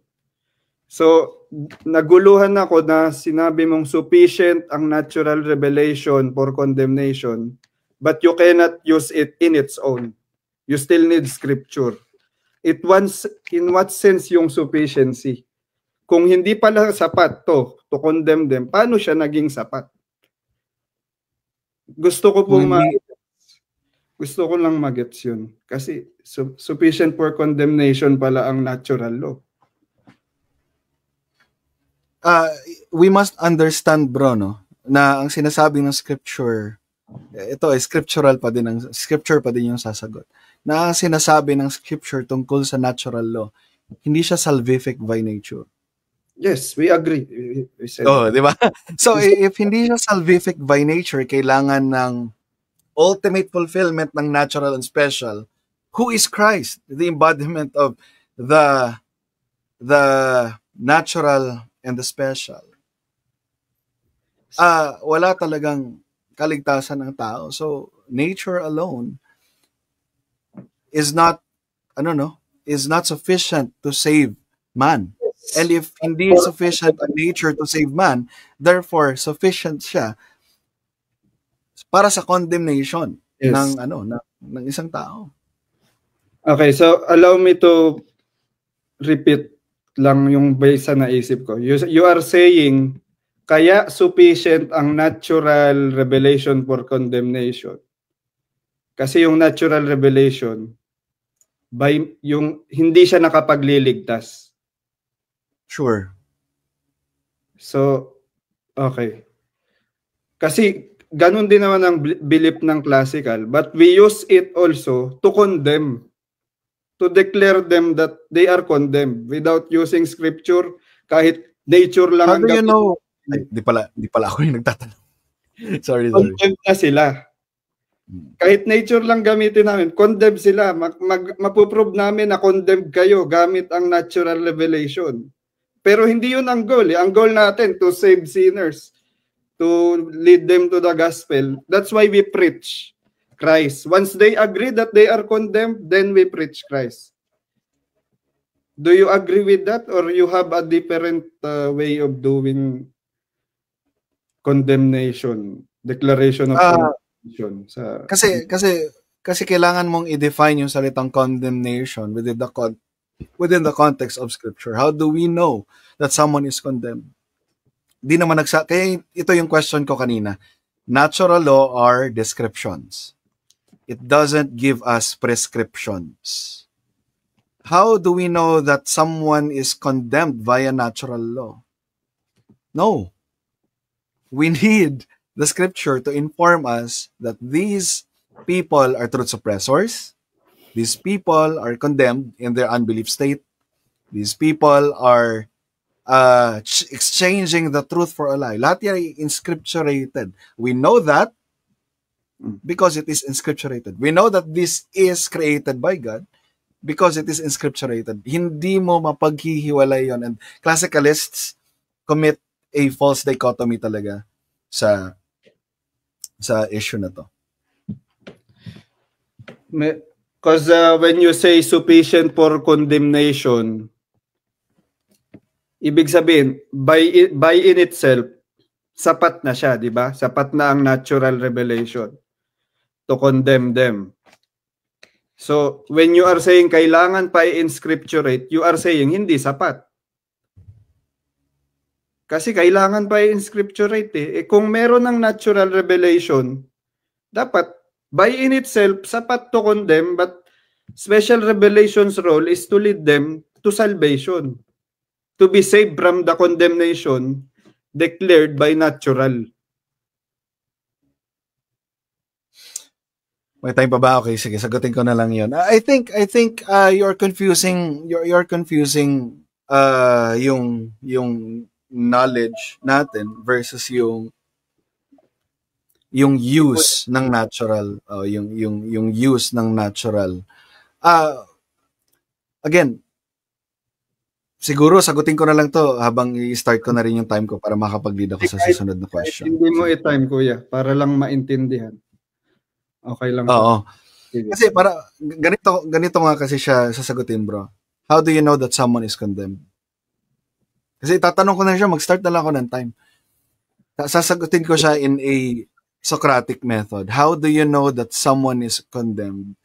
So, naguluhan ako na sinabi mong sufficient ang natural revelation for condemnation, but you cannot use it in its own. You still need scripture. In what sense yung sufficiency? Kung hindi pala sapat to condemn them, paano siya naging sapat? Gusto ko lang magets yun. Kasi sufficient for condemnation pala ang natural law. We must understand, bro, no, na ang sinasabi ng scripture, ito ay scripture pa din yung sasagot. Na ang sinasabi ng scripture tungkol sa natural law, hindi siya salvific by nature. Yes, we agree. We said di ba? So if hindi siya salvific by nature, kailangan ng ultimate fulfillment ng natural and special. Who is Christ? The embodiment of the natural and the special. Wala talagang kaligtasan ng tao. So nature alone is not sufficient to save man. And if hindi sufficient ang nature to save man, therefore sufficient siya para sa condemnation ng isang tao. Okay, so allow me to repeat lang yung base sa naisip ko. You are saying kaya sufficient ang natural revelation for condemnation. Kasi yung natural revelation yung hindi siya nakapagliligtas. Sure. So Okay. Kasi ganun din naman ang belief ng classical, but we use it also to condemn, to declare them that they are condemned without using scripture, kahit nature lang How ang do you gamitin. know? Ay, di pala ako yung nagtatanong. sorry. Condemned na sila. Kahit nature lang gamitin namin, condemned sila. Mapuprove namin na condemned kayo gamit ang natural revelation. Pero hindi yun ang goal. Ang goal natin to save sinners, to lead them to the gospel. That's why we preach Christ. Once they agree that they are condemned, then we preach Christ. Do you agree with that, or you have a different way of doing condemnation, declaration of condemnation? Kasi kailangan mong i-define yung salitang condemnation within the context of scripture. How do we know that someone is condemned? Di naman kaya ito yung question ko kanina. Natural law are descriptions. It doesn't give us prescriptions. How do we know that someone is condemned via natural law? No. We need the scripture to inform us that these people are truth suppressors. These people are condemned in their unbelief state. These people are exchanging the truth for a lie. Lahat yan ay inscripturated. We know that because it is inscripturated. We know that this is created by God because it is inscripturated. Hindi mo mapaghihiwalay yon. And classicalists commit a false dichotomy talaga sa issue na to. Because when you say sufficient for condemnation, ibig sabihin, by in itself, sapat na siya, di ba? Sapat na ang natural revelation to condemn them. So, when you are saying kailangan pa i-inscripturate, you are saying hindi sapat. Kasi kailangan pa i-inscripturate eh. Kung meron ng natural revelation, dapat by in itself, sapat to condemn, but special revelation's role is to lead them to salvation, to be saved from the condemnation declared by natural. May time pa ba? Okay, sige, sagutin ko na lang 'yon. I think you're confusing yung knowledge natin versus yung use ng natural, yung use ng natural. Again, siguro sagutin ko na lang to habang i-start ko na rin yung time ko para makapag-lead ako sa susunod na question. Hindi mo i-time, kuya, para lang maintindihan. Okay lang. Oo. Kasi para ganito nga kasi siya sasagutin, bro. How do you know that someone is condemned? Kasi tatanong ko na siya, mag-start na lang ako ng time. Sasagutin ko siya in a Socratic method. How do you know that someone is condemned?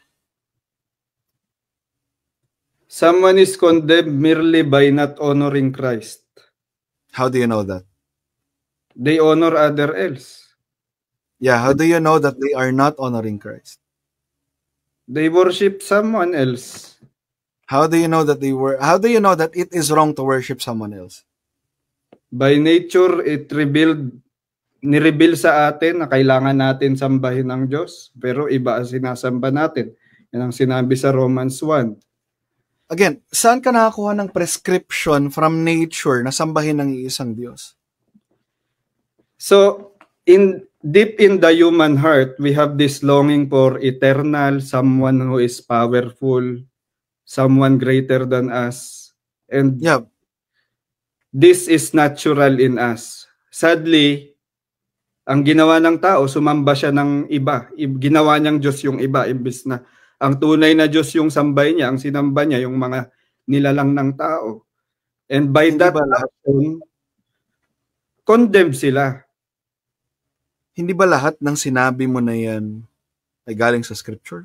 Someone is condemned merely by not honoring Christ. How do you know that? They honor other else. Yeah, how do you know that they are not honoring Christ? They worship someone else. How do you know that it is wrong to worship someone else? By nature, nireveal sa atin na kailangan natin sambahin ang Diyos, pero iba ang sinasamba natin. Yan ang sinabi sa Romans 1. Again, saan ka nakakuha ng prescription from nature na sambahin ng iisang Diyos? So, deep in the human heart, we have this longing for eternal, someone who is powerful, someone greater than us. And yeah, this is natural in us. Sadly, ang ginawa ng tao, sumamba siya ng iba. Ginawa niyang Diyos yung iba, imbis na ang tunay na Diyos yung sambay niya, ang sinamba niya, yung mga nilalang ng tao. And by that action, condemn sila. Hindi ba lahat ng sinabi mo na yan ay galing sa scripture?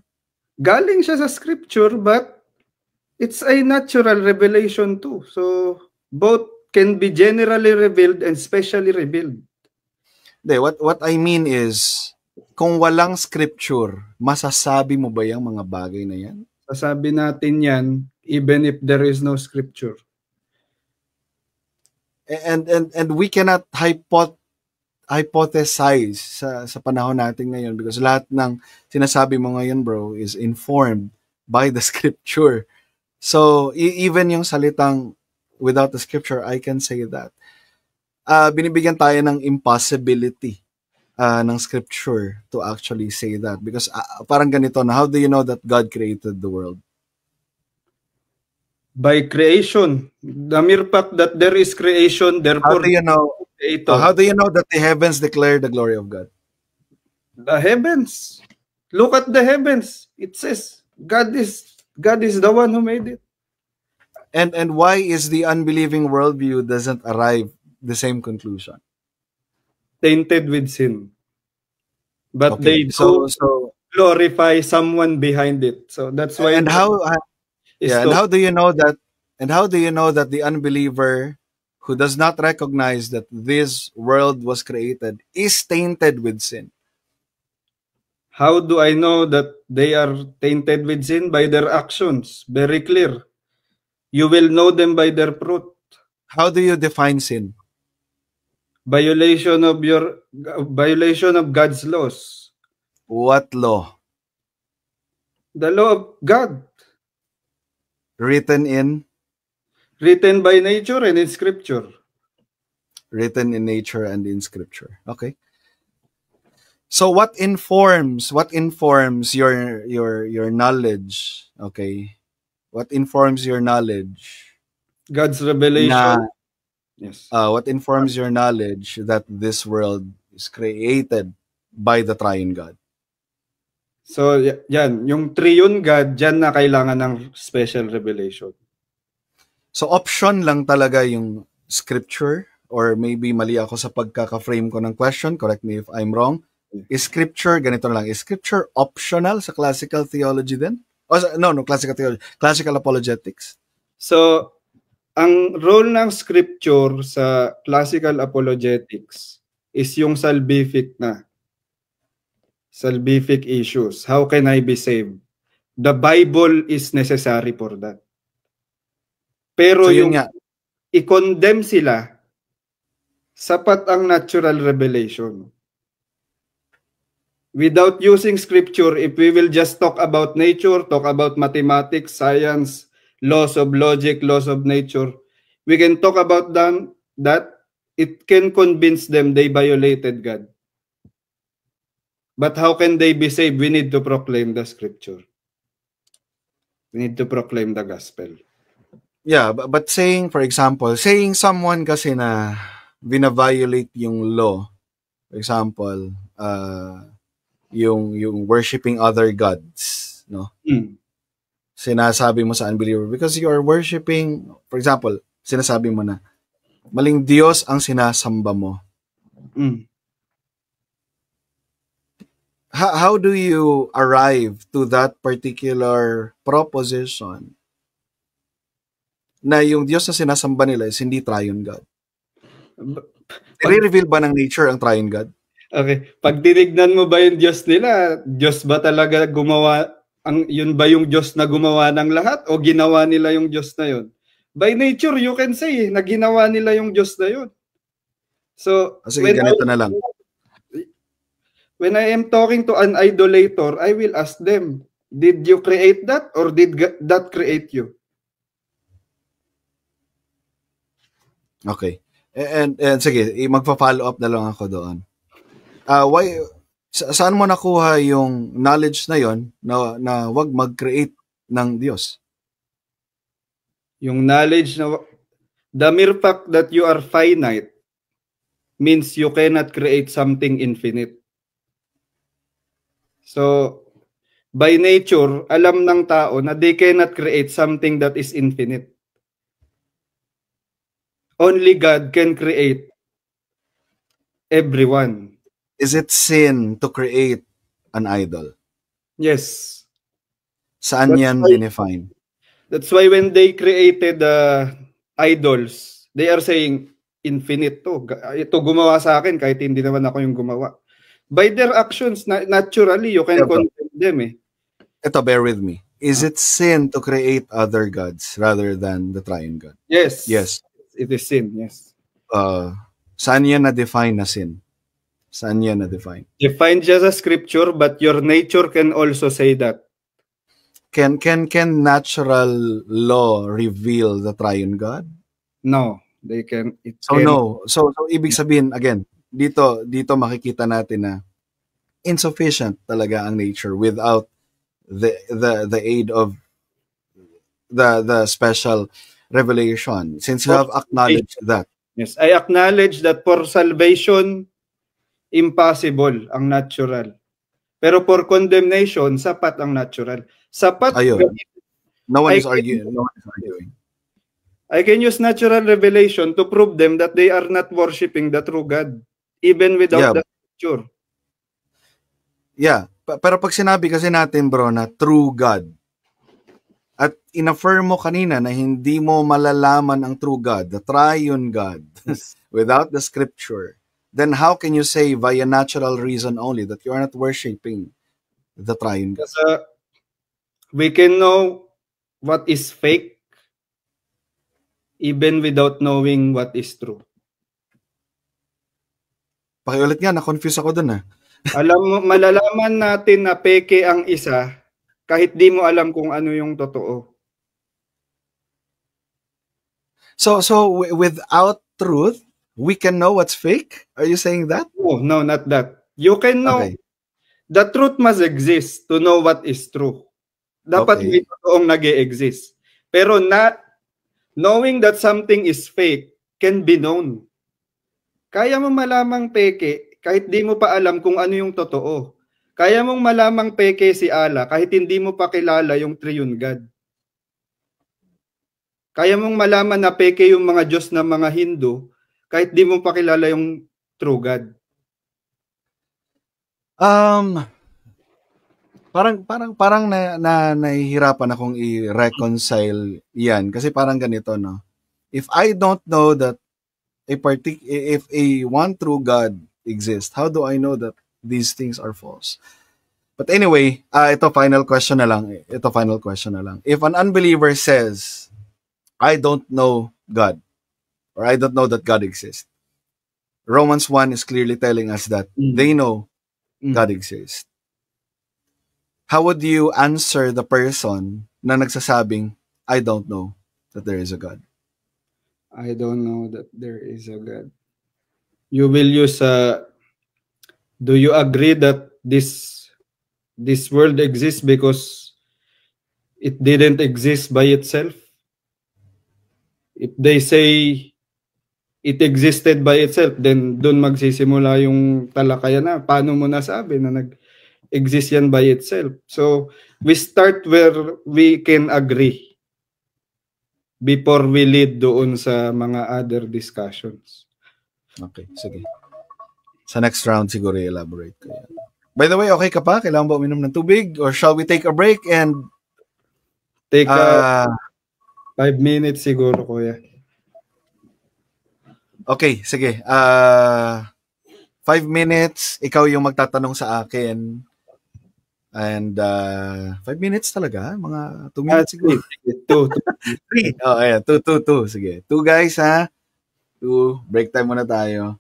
Galing siya sa scripture, but it's a natural revelation too. So, both can be generally revealed and specially revealed. What I mean is, kung walang scripture, masasabi mo ba yung mga bagay na yan? Sasabi natin yan, even if there is no scripture. And we cannot hypothesize sa panahon natin ngayon because lahat ng sinasabi mo ngayon, bro, is informed by the scripture. So, even yung salitang without the scripture, I can say that. Binibigyan tayo ng impossibility ng scripture to actually say that because parang ganito na, how do you know that God created the world? By creation. The mere fact that there is creation, therefore, how do you know? How do you know that the heavens declare the glory of God? The heavens. Look at the heavens. It says God is the one who made it. And why is the unbelieving worldview doesn't arrive the same conclusion? Tainted with sin. But Okay, they do glorify someone behind it. So that's why. And how do you know that? And how do you know that the unbeliever who does not recognize that this world was created is tainted with sin? How do I know that they are tainted with sin? By their actions. Very clear. You will know them by their fruit. How do you define sin? Violation of God's laws. What law? The law of God. Written by nature and in scripture. Written in nature and in scripture. Okay. So what informs your knowledge? Okay. What informs your knowledge? God's revelation. Yes. What informs your knowledge that this world is created by the triune God? So, yan. Yung triune God, dyan na kailangan ng special revelation. So, option lang talaga yung scripture, or maybe mali ako sa pagkaka-frame ko ng question, correct me if I'm wrong. Is scripture, ganito na lang, is scripture optional sa classical theology din? Classical theology, classical apologetics. So, ang role ng scripture sa classical apologetics is yung salvific issues. How can I be saved? The Bible is necessary for that. Pero so, yung i-condemn sila, sapat ang natural revelation. Without using scripture, if we will just talk about nature, talk about mathematics, science, laws of logic, laws of nature, we can talk about them that it can convince them they violated God. But how can they be saved? We need to proclaim the scripture. We need to proclaim the gospel. Yeah, but saying, for example, saying someone kasi na bina-violate yung law, for example, yung worshiping other gods, no? Sinasabi mo sa unbeliever because you are worshiping, for example, sinasabi mo na maling Diyos ang sinasamba mo. How do you arrive to that particular proposition na yung Diyos na sinasamba nila is hindi triune God? I-reveal ba ng nature ang triune God? Okay. Pag tinignan mo ba yung Diyos nila, Diyos ba talaga gumawa, yun ba yung Diyos na gumawa ng lahat o ginawa nila yung Diyos na yun? By nature, you can say na ginawa nila yung Diyos na yun. So, sige, ganito na lang. When I am talking to an idolater, I will ask them, did you create that or did that create you? Okay. And sige, magpa-follow up na lang ako doon. Saan mo nakuha yung knowledge na yon na wag mag-create ng Diyos? Yung knowledge na the mere fact that you are finite means you cannot create something infinite. So, by nature, alam ng tao na they cannot create something that is infinite. Only God can create everyone. Is it sin to create an idol? Yes. Saan yan dinefine? That's why when they created idols, they are saying, infinite to. Ito gumawa sa akin kahit hindi naman ako yung gumawa. By their actions, naturally, you can condemn them eh. Ito, bear with me. Is it sin to create other gods rather than the triune God? Yes. Yes. It is sin, yes. Saan yan na-define na sin? Saan yan na-define? Defined siya sa scripture, but your nature can also say that. Can natural law reveal the triune God? No, they can. It So can. no. So ibig sabihin again, dito makikita natin na insufficient talaga ang nature without the aid of the special revelation, since you have acknowledged that. Yes, I acknowledge that for salvation, impossible ang natural. Pero for condemnation, sapat ang natural. Sapat. Ayun. No one I is arguing. No one is arguing. I can use natural revelation to prove them that they are not worshiping the true God, even without the scripture. Yeah. Pero pag sinabi kasi natin, bro, na true God, at in-affirm mo kanina na hindi mo malalaman ang true God, the triune God, without the scripture, then how can you say via natural reason only that you are not worshiping the triune God? Because we can know what is fake even without knowing what is true. Pakiulit nga, na-confuse ako dun . Alam mo, malalaman natin na peke ang isa kahit di mo alam kung ano yung totoo. So without truth, we can know what's fake? Are you saying that? No, not that. You can know. Okay. The truth must exist to know what is true. Dapat may totoong nag-e-exist. Pero knowing that something is fake can be known. Kaya mo malamang peke kahit di mo pa alam kung ano yung totoo. Kaya mong malamang peke si Allah kahit hindi mo pa kilala yung triune God. Kaya mong malaman na peke yung mga Diyos ng mga Hindu kahit di mo pa kilala yung true God. Parang nahihirapan akong i-reconcile yan kasi parang ganito, no? If I don't know that if a one true God exists, how do I know that these things are false? But anyway, ito final question na lang. If an unbeliever says, I don't know God, or I don't know that God exists, Romans 1 is clearly telling us that they know God exists. How would you answer the person na nagsasabing, I don't know that there is a God? I don't know that there is a God. You will use do you agree that this world exists because it didn't exist by itself? If they say it existed by itself, then doon magsisimula yung talakayan na paano mo nasabi na nag-exist yan by itself. So we start where we can agree before we lead doon sa mga other discussions. Okay, sige. Sa next round siguro i-elaborate ko yan. By the way, okay ka pa? Kailangan ba uminom ng tubig? Or shall we take a break and take 5 minutes siguro, kuya. Okay, sige. 5 minutes, ikaw yung magtatanong sa akin. And 5 minutes talaga, mga 2 minutes siguro. 2. Oh, ayan, 2. Sige. 2 guys, ha? 2. Break time muna tayo.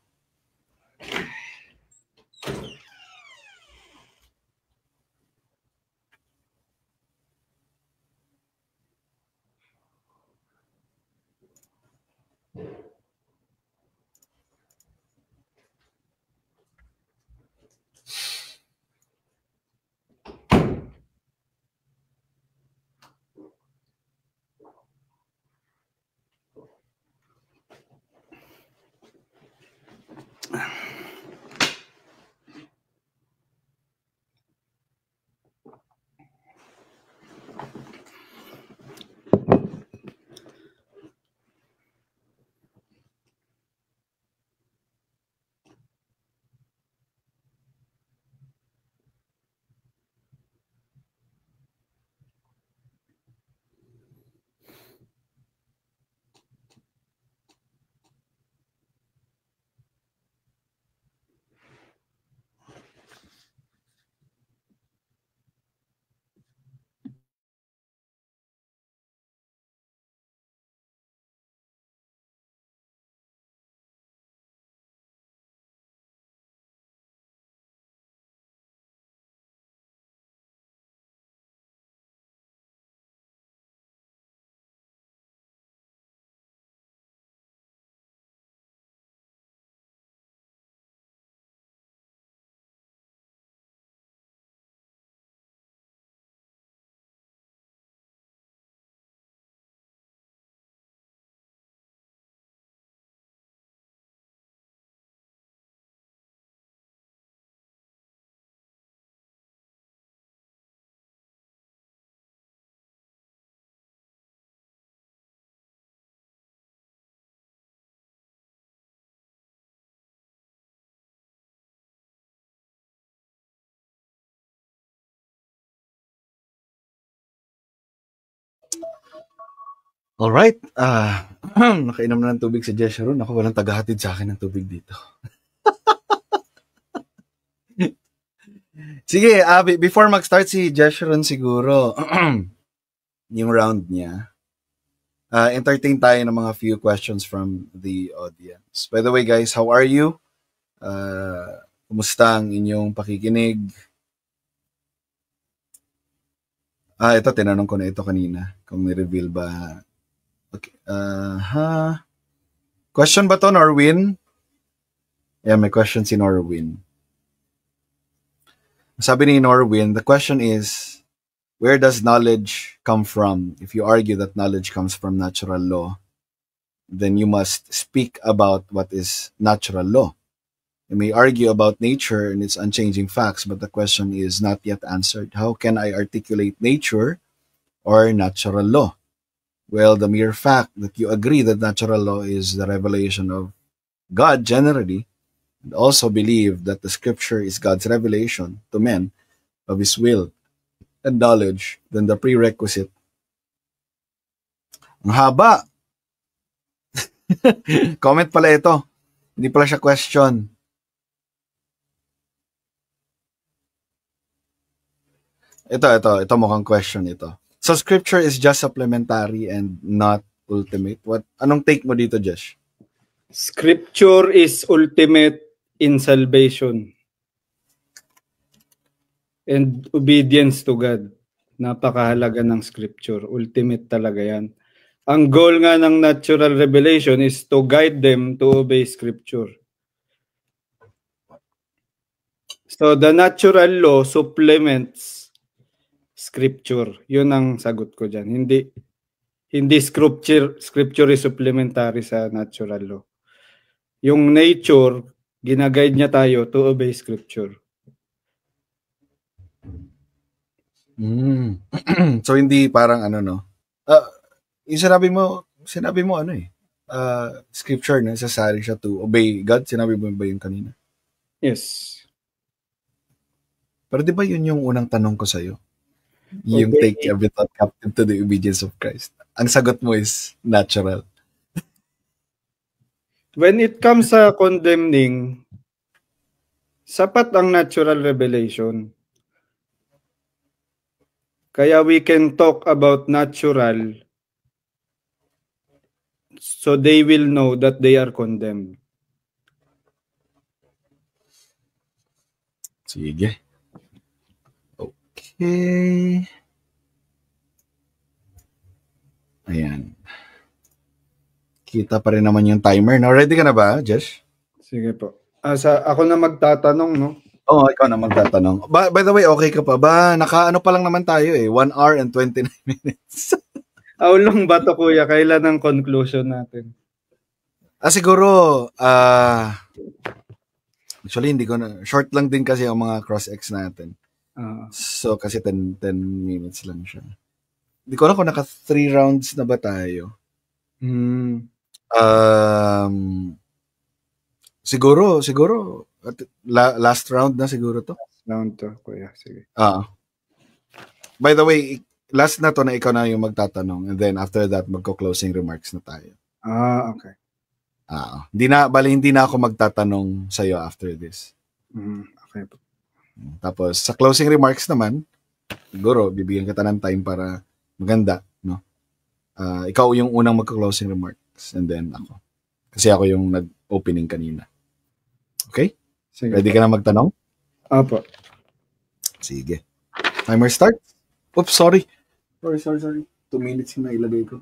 Alright. Nakainom na ng tubig si Jeshurun. Ako, walang tagahatid sa akin ng tubig dito. Sige, before mag-start si Jeshurun siguro, yung round niya, entertain tayo ng mga few questions from the audience. By the way, guys, how are you? Kumusta ang inyong pakikinig? Ito, tinanong ko na ito kanina. Kung may-reveal ba. Okay. Question ba to, Norwin? Yeah, may question si Norwin. Sabi ni Norwin, the question is, where does knowledge come from? If you argue that knowledge comes from natural law, then you must speak about what is natural law. You may argue about nature and its unchanging facts, but the question is not yet answered. How can I articulate nature or natural law? Well, the mere fact that you agree that natural law is the revelation of God generally, and also believe that the scripture is God's revelation to men of his will and knowledge, then the prerequisite. Ang haba. Comment pala ito. Hindi pala siya question. Ito mukhang question ito. So scripture is just supplementary and not ultimate. Anong take mo dito, Josh? Scripture is ultimate in salvation and obedience to God. Napakahalaga ng scripture. Ultimate talaga yan. Ang goal nga ng natural revelation is to guide them to obey scripture. So the natural law supplements scripture. Yun ang sagot ko dyan. Hindi scripture is supplementary sa natural law. Yung nature, ginaguide niya tayo to obey scripture. So hindi parang yung sinabi mo scripture na necessary siya to obey God. Sinabi mo ba yun kanina? Yes. Pero di ba yun yung unang tanong ko sa'yo? Yung take every thought captive to the obedience of Christ. Ang sagot mo is natural. When it comes sa condemning, sapat ang natural revelation. Kaya we can talk about natural so they will know that they are condemned. Sige. Okay. Ayan. Kita pa rin naman yung timer. Now, ready ka na ba, Josh? Sige po. Ako na magtatanong, no? Oo, ikaw na magtatanong. By the way, okay ka pa ba? Nakaano pa lang naman tayo 1 hour and 29 minutes. How long ba to, kuya? Kailan ang conclusion natin? Siguro, actually, hindi ko na. Short lang din kasi ang mga cross-ex natin. So, kasi 10 minutes lang siya. Hindi ko na kung naka 3 rounds na ba tayo. Siguro, last round na siguro to. Last round to, kuya. Sige. By the way, last na to na ikaw na yung magtatanong, and then after that, magko-closing remarks na tayo. Okay. Hindi na ako magtatanong sa'yo after this. Okay po. Tapos, sa closing remarks naman, siguro, bibigyan kita ng time para maganda, no? Ikaw yung unang magko-closing remarks, and then ako. Kasi ako yung nag-opening kanina. Okay? Sige. Ready ka na magtanong? Apo. Sige. Timer start. Oops, sorry. Sorry. 2 minutes yung nailagay ko.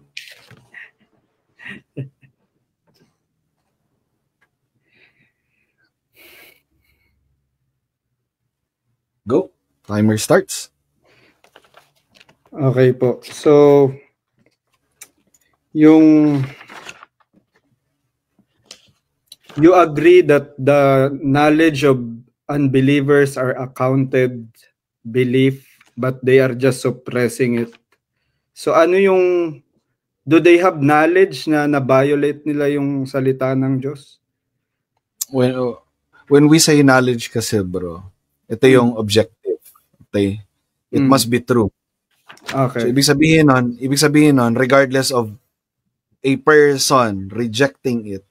Go. Timer starts. Okay po. So, you agree that the knowledge of unbelievers are accounted belief, but they are just suppressing it. So do they have knowledge na na-violate nila yung salita ng Diyos? When we say knowledge kasi, bro, ito yung objective. Okay? It must be true. Okay. So, ibig sabihin nun, regardless of a person rejecting it,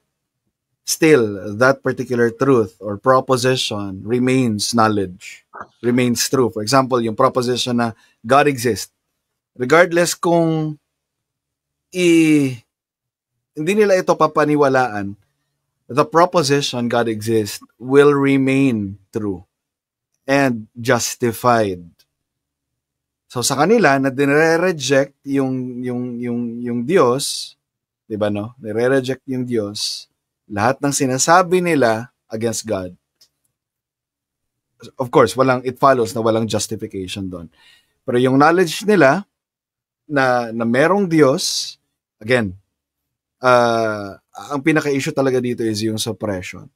still that particular truth or proposition remains knowledge, remains true. For example, yung proposition na God exists, regardless kung hindi nila ito papaniwalaan, the proposition God exists will remain true and justified. So sa kanila na dinre-reject yung Diyos, 'di ba no? Nire-reject yung Diyos, lahat ng sinasabi nila against God. Of course, it follows na walang justification doon. Pero yung knowledge nila na merong Diyos, again, ang pinaka-issue talaga dito is yung suppression.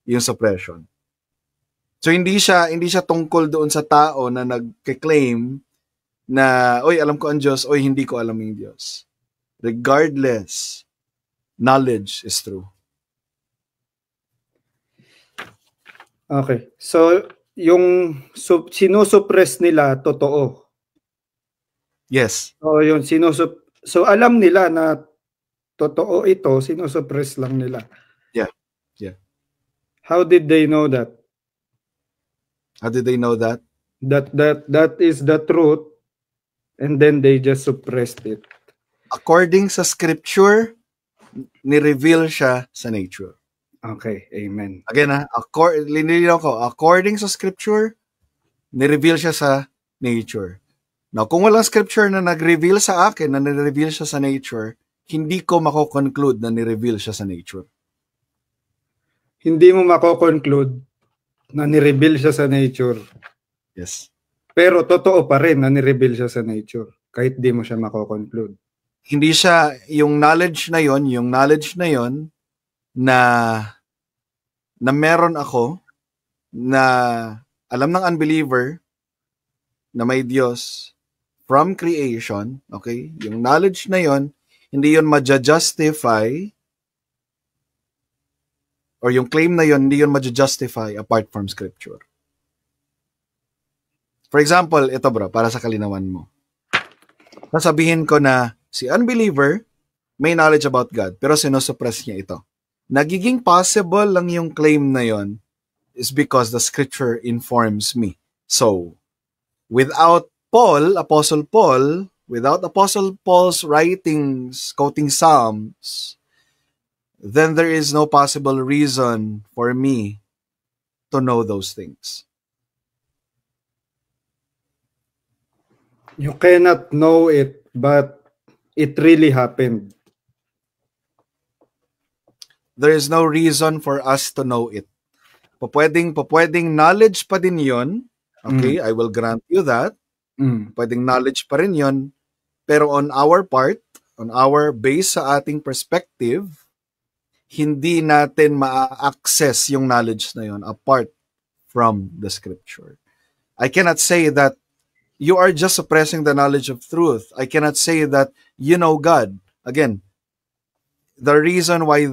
Yung suppression. So hindi siya tungkol doon sa tao na nagke-claim na, oy, alam ko ang Diyos, oy, hindi ko alam yung Diyos. Regardless, knowledge is true. Okay. So, yung sinusuppress nila, totoo. Yes. So, yung so alam nila na totoo ito, sinusuppress lang nila. Yeah. How did they know that? How did they know that? That is the truth, and then they just suppressed it. According sa scripture, ni-reveal siya sa nature. Okay, amen. Again linilinaw ko, according sa scripture, ni-reveal siya sa nature. Now, kung walang scripture na nag-reveal sa akin, na ni-reveal siya sa nature, hindi ko mako-conclude na ni-reveal siya sa nature. Hindi mo mako-conclude na ni-reveal siya sa nature. Yes. Pero totoo pa rin na ni-reveal siya sa nature, kahit di mo siya mako-conclude. Hindi siya, yung knowledge na yon na meron ako, na alam ng unbeliever na may Diyos from creation, okay? Yung knowledge na yon, hindi yon ma-justify, or yung claim na yon, hindi yon ma-justify apart from scripture. For example, ito bro, para sa kalinawan mo. Sasabihin ko na si unbeliever may knowledge about God, pero sinusuppress niya ito. Nagiging possible lang yung claim na yon is because the scripture informs me. So, without Apostle Paul, without Apostle Paul's writings, quoting Psalms, then there is no possible reason for me to know those things. You cannot know it, but it really happened. There is no reason for us to know it. Pwedeng knowledge pa din yun. Okay, I will grant you that. Pwedeng knowledge pa rin yun. Pero on our part, on our base sa ating perspective, hindi natin ma-access yung knowledge na yun apart from the scripture. I cannot say that you are just suppressing the knowledge of truth. I cannot say that you know God. Again, the reason why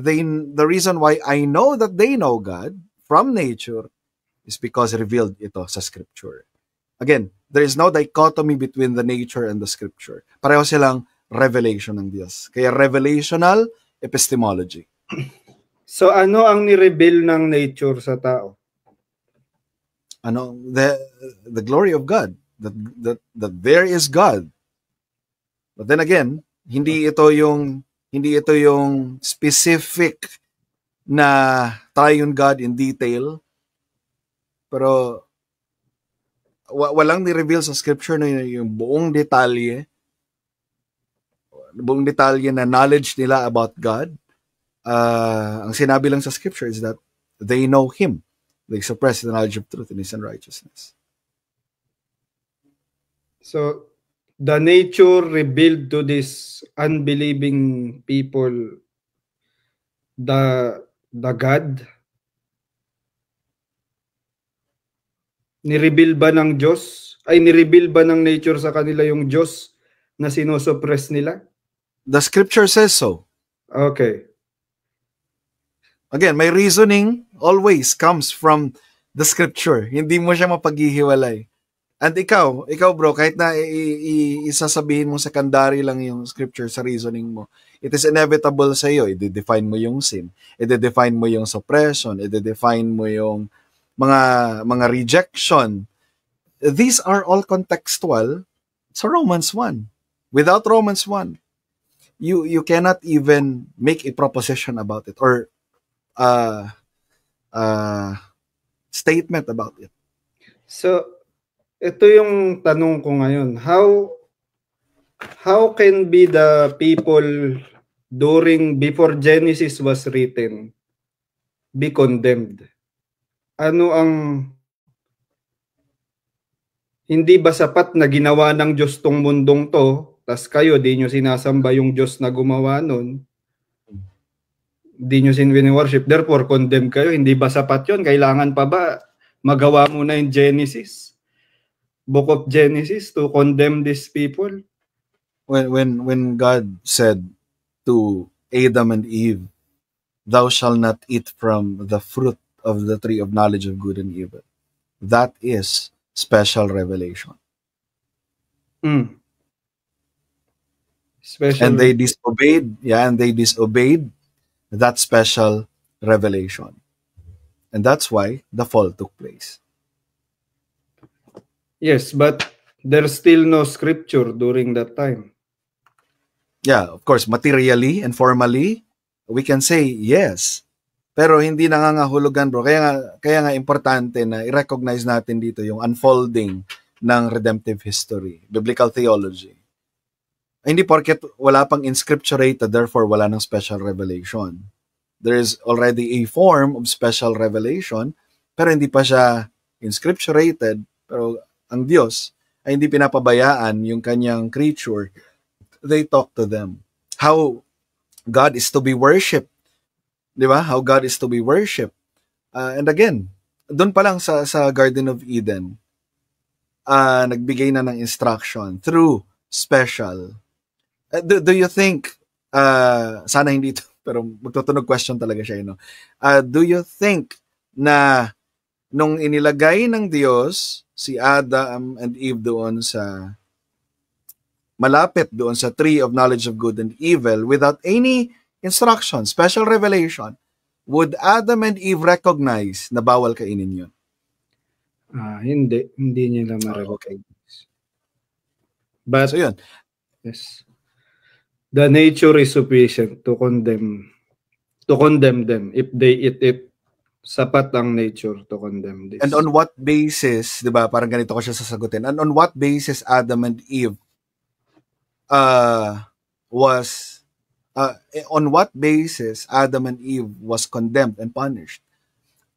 I know that they know God from nature is because revealed ito sa scripture. Again, there is no dichotomy between the nature and the scripture. Pareho silang revelation ng Diyos. Kaya revelational epistemology. So ano ang ni-reveal ng nature sa tao? The glory of God. That there is God. But then again, hindi ito yung specific na triune God in detail. Pero walang ni-reveal sa scripture na yung buong detalye na knowledge nila about God. Ang sinabi lang sa scripture is that they know Him. They suppress the knowledge of truth and His unrighteousness. So, the nature revealed to these unbelieving people the God? Ni-reveal ba ng Diyos? Ni-reveal ba ng nature sa kanila yung Diyos na sinusuppress nila? The scripture says so. Okay. Again, my reasoning always comes from the scripture. Hindi mo siya mapaghihiwalay. And ikaw bro, kahit na isasabihin mo secondary lang yung scripture sa reasoning mo, it is inevitable sa iyo. I-define mo yung sin, i-define mo yung suppression, i-define mo yung mga rejection. These are all contextual sa Romans 1. Without Romans 1, you cannot even make a proposition about it or statement about it. So, ito yung tanong ko ngayon. How can be the people before Genesis was written be condemned? Ano ang hindi ba sapat na ginawa ng Diyos tong mundong to, tas kayo di nyo sinasamba yung Diyos na gumawa nun, di nyo sin-worship, therefore condemn kayo? Hindi ba sapat yun? Kailangan pa ba magawa mo na yung Genesis, Book of Genesis, to condemn these people? When God said to Adam and Eve, "Thou shalt not eat from the fruit of the tree of knowledge of good and evil," that is special revelation. And they disobeyed, and they disobeyed that special revelation. And that's why the fall took place. Yes, but there's still no scripture during that time. Yeah, of course, materially and formally, we can say yes. Pero hindi nangangahulugan, bro. Kaya nga importante na i-recognize natin dito yung unfolding ng redemptive history, biblical theology. Hindi porket wala pang inscripturated, therefore wala ng special revelation. There is already a form of special revelation, pero hindi pa siya inscripturated. Pero ang Diyos ay hindi pinapabayaan yung kanyang creature. They talk to them. How God is to be worshipped. Di ba? How God is to be worshipped. And again, doon pa lang sa Garden of Eden, nagbigay na ng instruction through special. Do you think, sana hindi ito, pero magtutunog question talaga siya, do you think na nung inilagay ng Diyos si Adam and Eve doon sa malapit doon sa tree of knowledge of good and evil without any instruction, special revelation, would Adam and Eve recognize na bawal kainin yun? Hindi nila ma-recognize. But, so yun. Yes. The nature is sufficient to condemn them if they eat it. Sapat ang nature to condemn this. And on what basis, di ba, parang ganito ko siya sasagutin, and on what basis Adam and Eve on what basis Adam and Eve was condemned and punished?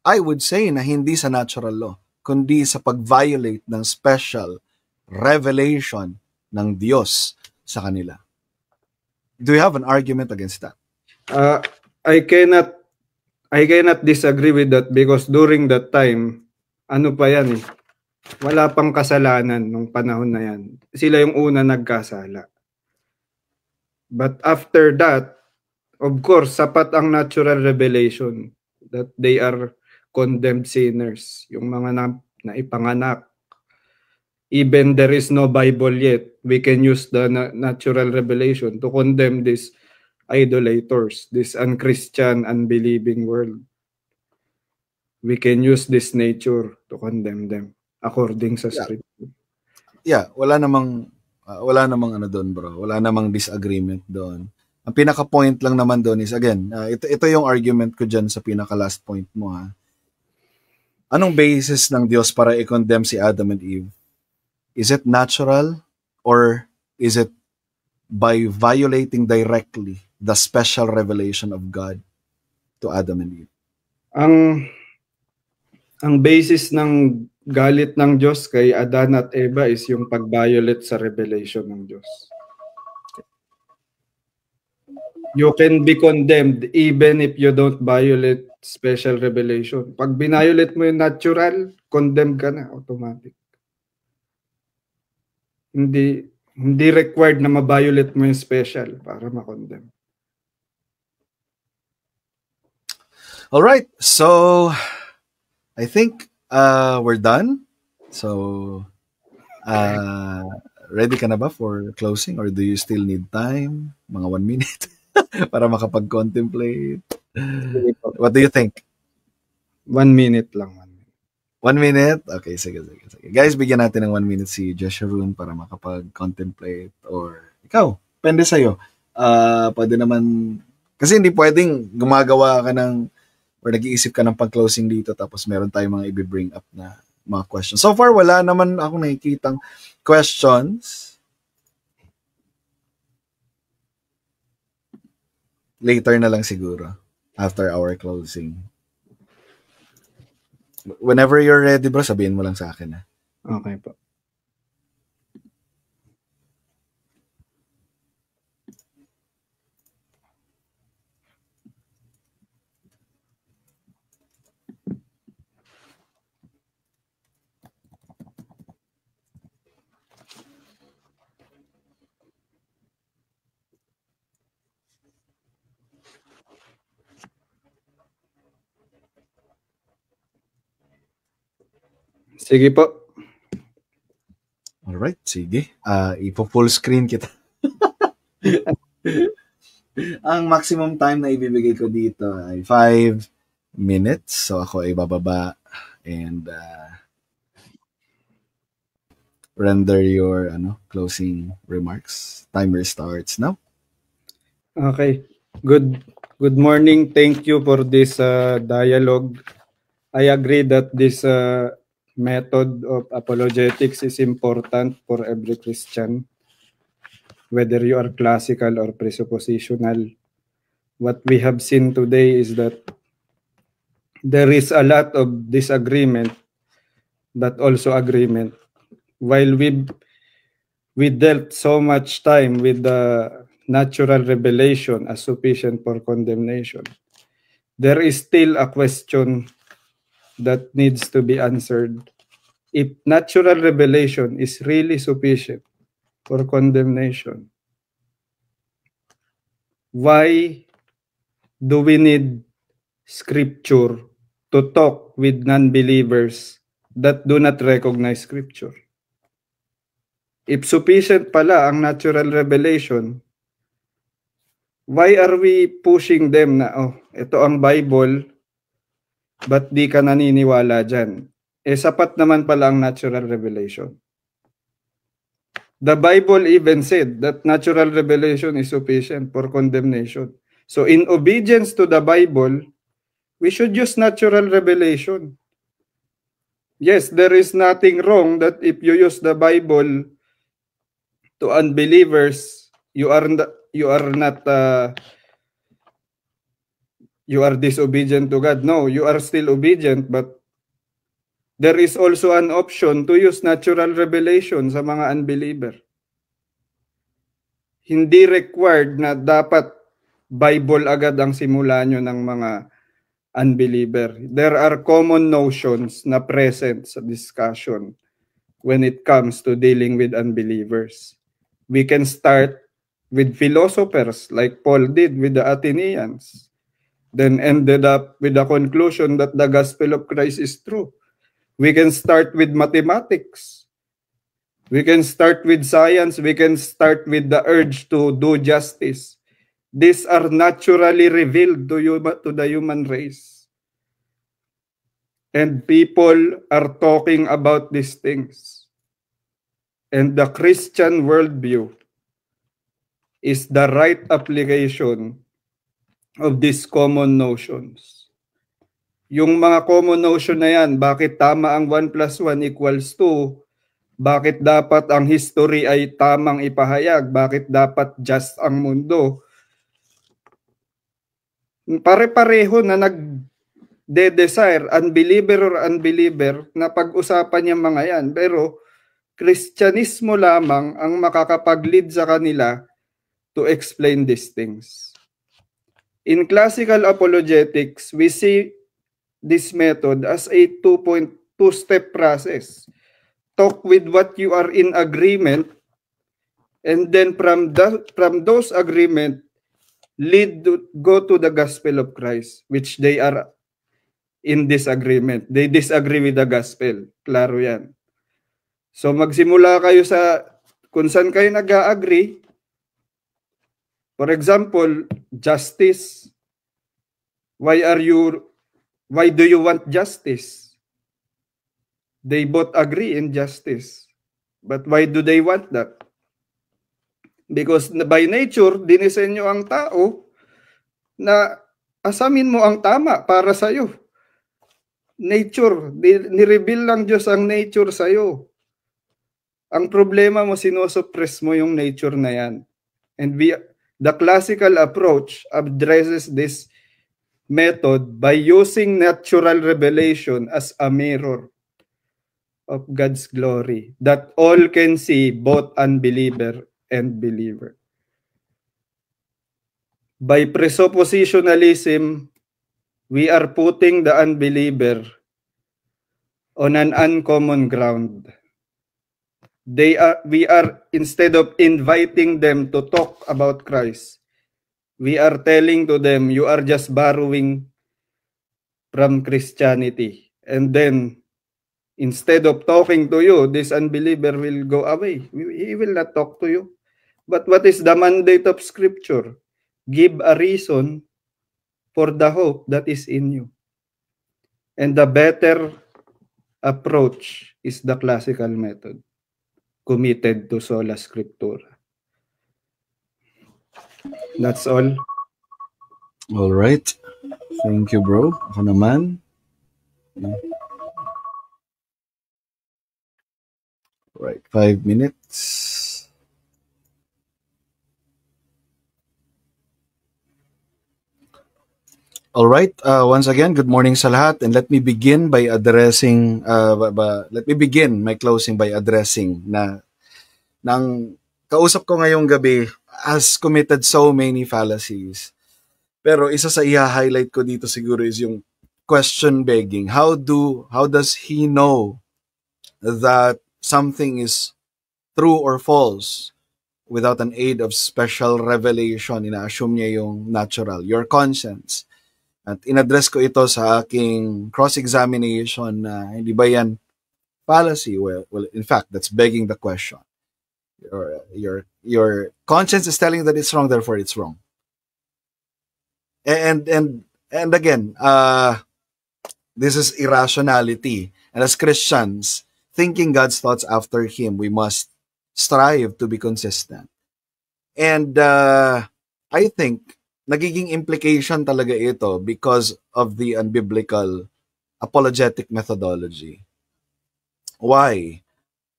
I would say na hindi sa natural law, kundi sa pag-violate ng special revelation ng Diyos sa kanila. Do you have an argument against that? I cannot disagree with that because during that time, ano pa yan eh, wala pang kasalanan nung panahon na yan. Sila yung una nagkasala. But after that, of course, sapat ang natural revelation that they are condemned sinners. Yung mga naipanganak. Even there is no Bible yet, we can use the natural revelation to condemn these idolaters, this unchristian, unbelieving world. We can use this nature to condemn them according sa scripture. Yeah, wala namang ano doon, bro. Wala namang disagreement doon. Ang pinaka-point lang naman doon is, again, ito yung argument ko dyan sa pinaka-last point mo, ha. Anong basis ng Diyos para i-condemn si Adam and Eve? Is it natural or is it by violating directly the special revelation of God to Adam and Eve? Ang basis ng galit ng Diyos kay Adan at Eva is yung pag-violate sa revelation ng Diyos. You can be condemned even if you don't violate special revelation. Pag binviolate mo yung natural, condemned ka na automatic. Hindi required na ma-violate mo yung special para ma-condemn. All right, so I think we're done. So Ready ka na ba for closing or do you still need time? Mga 1 minute para makapag-contemplate? Sige po. What do you think? 1 minute lang. 1 minute? Okay, sige. Guys, bigyan natin ng 1 minute si Joshua Rune para makapag-contemplate or ikaw, pwede sa'yo. Pwede naman, kasi hindi pwedeng gumagawa ka ng or nag-iisip ka ng pag-closing dito tapos meron tayong mga i-bring up na mga questions. So far, wala naman akong nakikitang questions. Later na lang siguro after our closing. Whenever you're ready, bro, sabihin mo lang sa akin. Okay po. Sige po. Alright, sige. Ipo-full screen kita. Ang maximum time na ibibigay ko dito ay 5 minutes. So ako ay bababa and render your closing remarks. Timer starts now. Okay. Good morning. Thank you for this dialogue. I agree that this method of apologetics is important for every Christian, whether you are classical or presuppositional. What we have seen today is that there is a lot of disagreement, but also agreement. While we dealt so much time with the natural revelation as sufficient for condemnation, there is still a question that needs to be answered. If natural revelation is really sufficient for condemnation, why do we need scripture to talk with non-believers that do not recognize scripture? If sufficient pala ang natural revelation, why are we pushing them na, ito ang Bible, ba't di ka naniniwala dyan? Sapat naman pala ang natural revelation. The Bible even said that natural revelation is sufficient for condemnation. So in obedience to the Bible, we should use natural revelation. Yes, there is nothing wrong that if you use the Bible to unbelievers, you are disobedient to God. No, you are still obedient, but there is also an option to use natural revelation sa mga unbeliever. Hindi required na dapat Bible agad ang simula nyo ng mga unbeliever. There are common notions na present sa discussion when it comes to dealing with unbelievers. We can start with philosophers like Paul did with the Athenians, then ended up with the conclusion that the gospel of Christ is true. We can start with mathematics. We can start with science. We can start with the urge to do justice. These are naturally revealed to the human race. And people are talking about these things. And the Christian worldview is the right application of these common notions. Yung mga common notion na yan, bakit tama ang 1 plus 1 equals 2? Bakit dapat ang history ay tamang ipahayag? Bakit dapat just ang mundo? Pare-pareho na nag-desire, unbeliever or unbeliever, na pag-usapan yung mga yan. Pero Kristyanismo lamang ang makakapag-lead sa kanila to explain these things. In classical apologetics, we see this method as a two-step process. Talk with what you are in agreement, and then from those agreement, go to the gospel of Christ, which they are in disagreement. They disagree with the gospel. Klaro yan. So magsimula kayo sa kung saan kayo nag-agree. For example, justice. Why do you want justice? They both agree in justice. But why do they want that? Because by nature, dinisenyo ang tao na asamin mo ang tama para sa'yo. Nature, nireveal lang Diyos ang nature sa'yo. Ang problema mo, sinosuppress mo yung nature na yan. And the classical approach addresses this method by using natural revelation as a mirror of God's glory that all can see, both unbeliever and believer. By presuppositionalism, we are putting the unbeliever on an uncommon ground. We are, instead of inviting them to talk about Christ, we are telling to them, you are just borrowing from Christianity. And then, instead of talking to you, this unbeliever will go away. He will not talk to you. But what is the mandate of Scripture? Give a reason for the hope that is in you. And the better approach is the classical method, committed to sola scriptura. That's all. All right. Thank you, bro. Ako naman. Right, 5 minutes. All right. Once again, good morning sa lahat, and let me begin my closing by addressing na nang kausap ko ngayong gabi has committed so many fallacies. Pero isa sa i-highlight ko dito siguro is yung question begging. How does he know that something is true or false without an aid of special revelation? Ina-assume niya yung natural, your conscience. At inaddress ko ito sa aking cross-examination na hindi ba yan fallacy? Well, in fact, that's begging the question. Your conscience is telling that it's wrong, therefore it's wrong. And again, this is irrationality. And as Christians, thinking God's thoughts after Him, we must strive to be consistent. And I think nagiging implication talaga ito because of the unbiblical apologetic methodology. Why?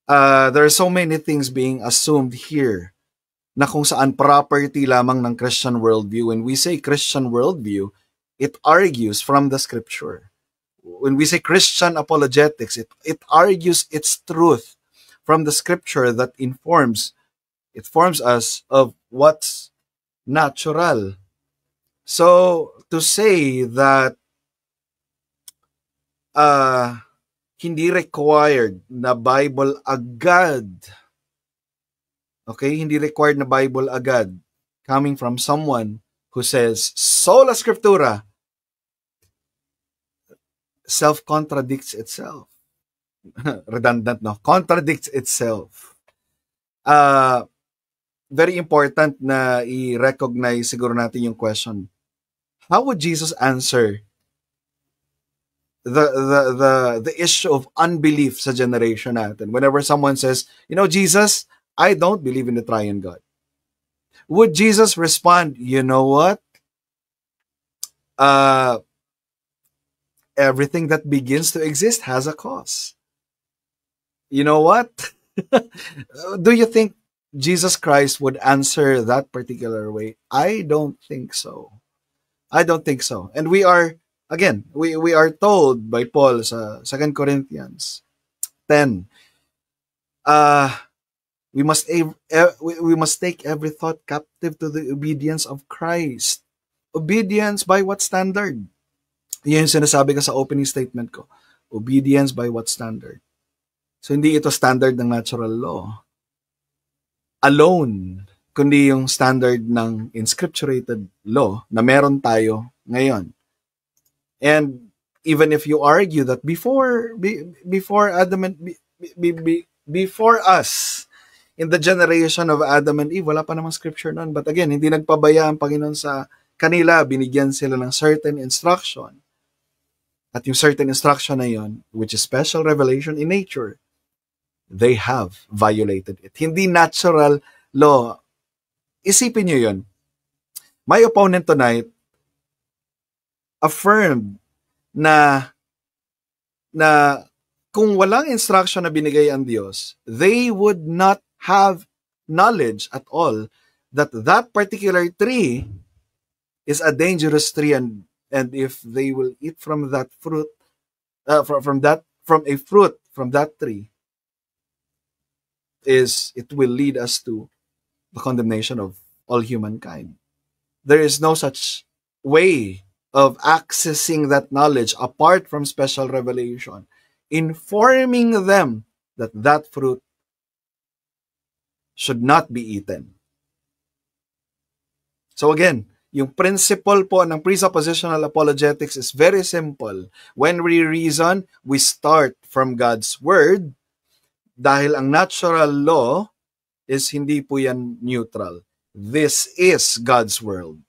There are so many things being assumed here na kung saan property lamang ng Christian worldview. When we say Christian worldview, it argues from the scripture. When we say Christian apologetics, it argues its truth from the scripture that informs us of what's natural. So, to say that hindi required na Bible agad, okay, hindi required na Bible agad, coming from someone who says, sola scriptura, self-contradicts itself. Redundant, no? Contradicts itself. Very important na i-recognize siguro natin yung question. How would Jesus answer the issue of unbelief sa generation natin? Whenever someone says, Jesus, I don't believe in the triune God. Would Jesus respond, you know what? Everything that begins to exist has a cause. You know what? Do you think Jesus Christ would answer that particular way? I don't think so. And we are, again, we are told by Paul sa 2 Corinthians 10, we must take every thought captive to the obedience of Christ. Obedience by what standard? Yun yung sinasabi ko sa opening statement ko. Obedience by what standard? So hindi ito standard ng natural law alone, kundi yung standard ng inscripturated law na meron tayo ngayon. And even if you argue that before Adam and before us, in the generation of Adam and Eve, wala pa namang scripture nun. But again, hindi nagpabaya ang Panginoon sa kanila. Binigyan sila ng certain instruction. At yung certain instruction na yun, which is special revelation in nature, they have violated it. Hindi natural law. Isipin nyo yun. My opponent tonight affirmed na kung walang instruction na binigay ang Diyos, they would not have knowledge at all that that particular tree is a dangerous tree, and if they will eat from that fruit, from a fruit from that tree, it will lead us to the condemnation of all humankind. There is no such way of accessing that knowledge apart from special revelation, informing them that that fruit should not be eaten. So again, yung principle po ng presuppositional apologetics is very simple. When we reason, we start from God's Word, dahil ang natural law is hindi po yan neutral. This is God's world.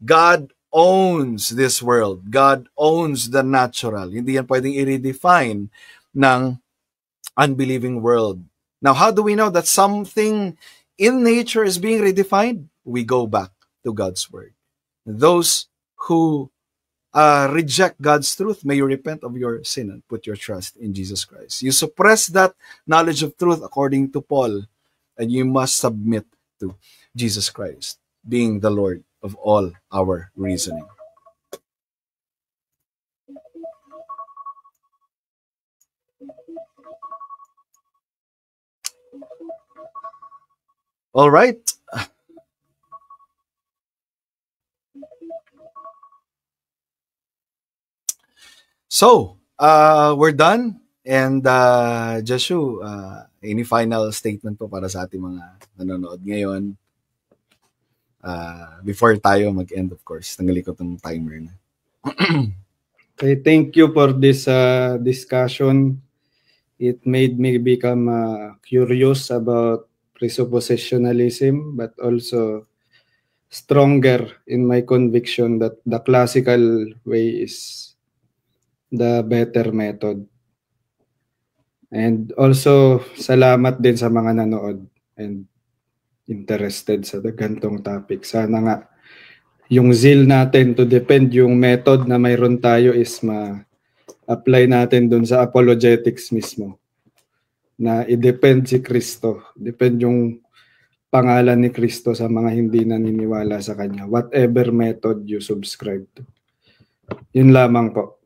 God owns this world. God owns the natural. Hindi yan pwedeng i-redefine ng unbelieving world. Now, how do we know that something in nature is being redefined? We go back to God's word. Those who reject God's truth, may you repent of your sin and put your trust in Jesus Christ. You suppress that knowledge of truth according to Paul, and you must submit to Jesus Christ, being the Lord of all our reasoning. All right. So, we're done. And Joshua, any final statement po para sa ating mga nanonood ngayon? Before tayo mag-end, of course, tanggalin ko itong timer na. Okay, thank you for this discussion. It made me become curious about presuppositionalism, but also stronger in my conviction that the classical way is the better method. And also, salamat din sa mga nanood and interested sa gantong topic. Sana nga yung zeal natin to defend yung method na mayroon tayo is ma-apply natin dun sa apologetics mismo. Na i-depend si Kristo. Depend yung pangalan ni Kristo sa mga hindi naniniwala sa Kanya. Whatever method you subscribe to. Yun lamang po.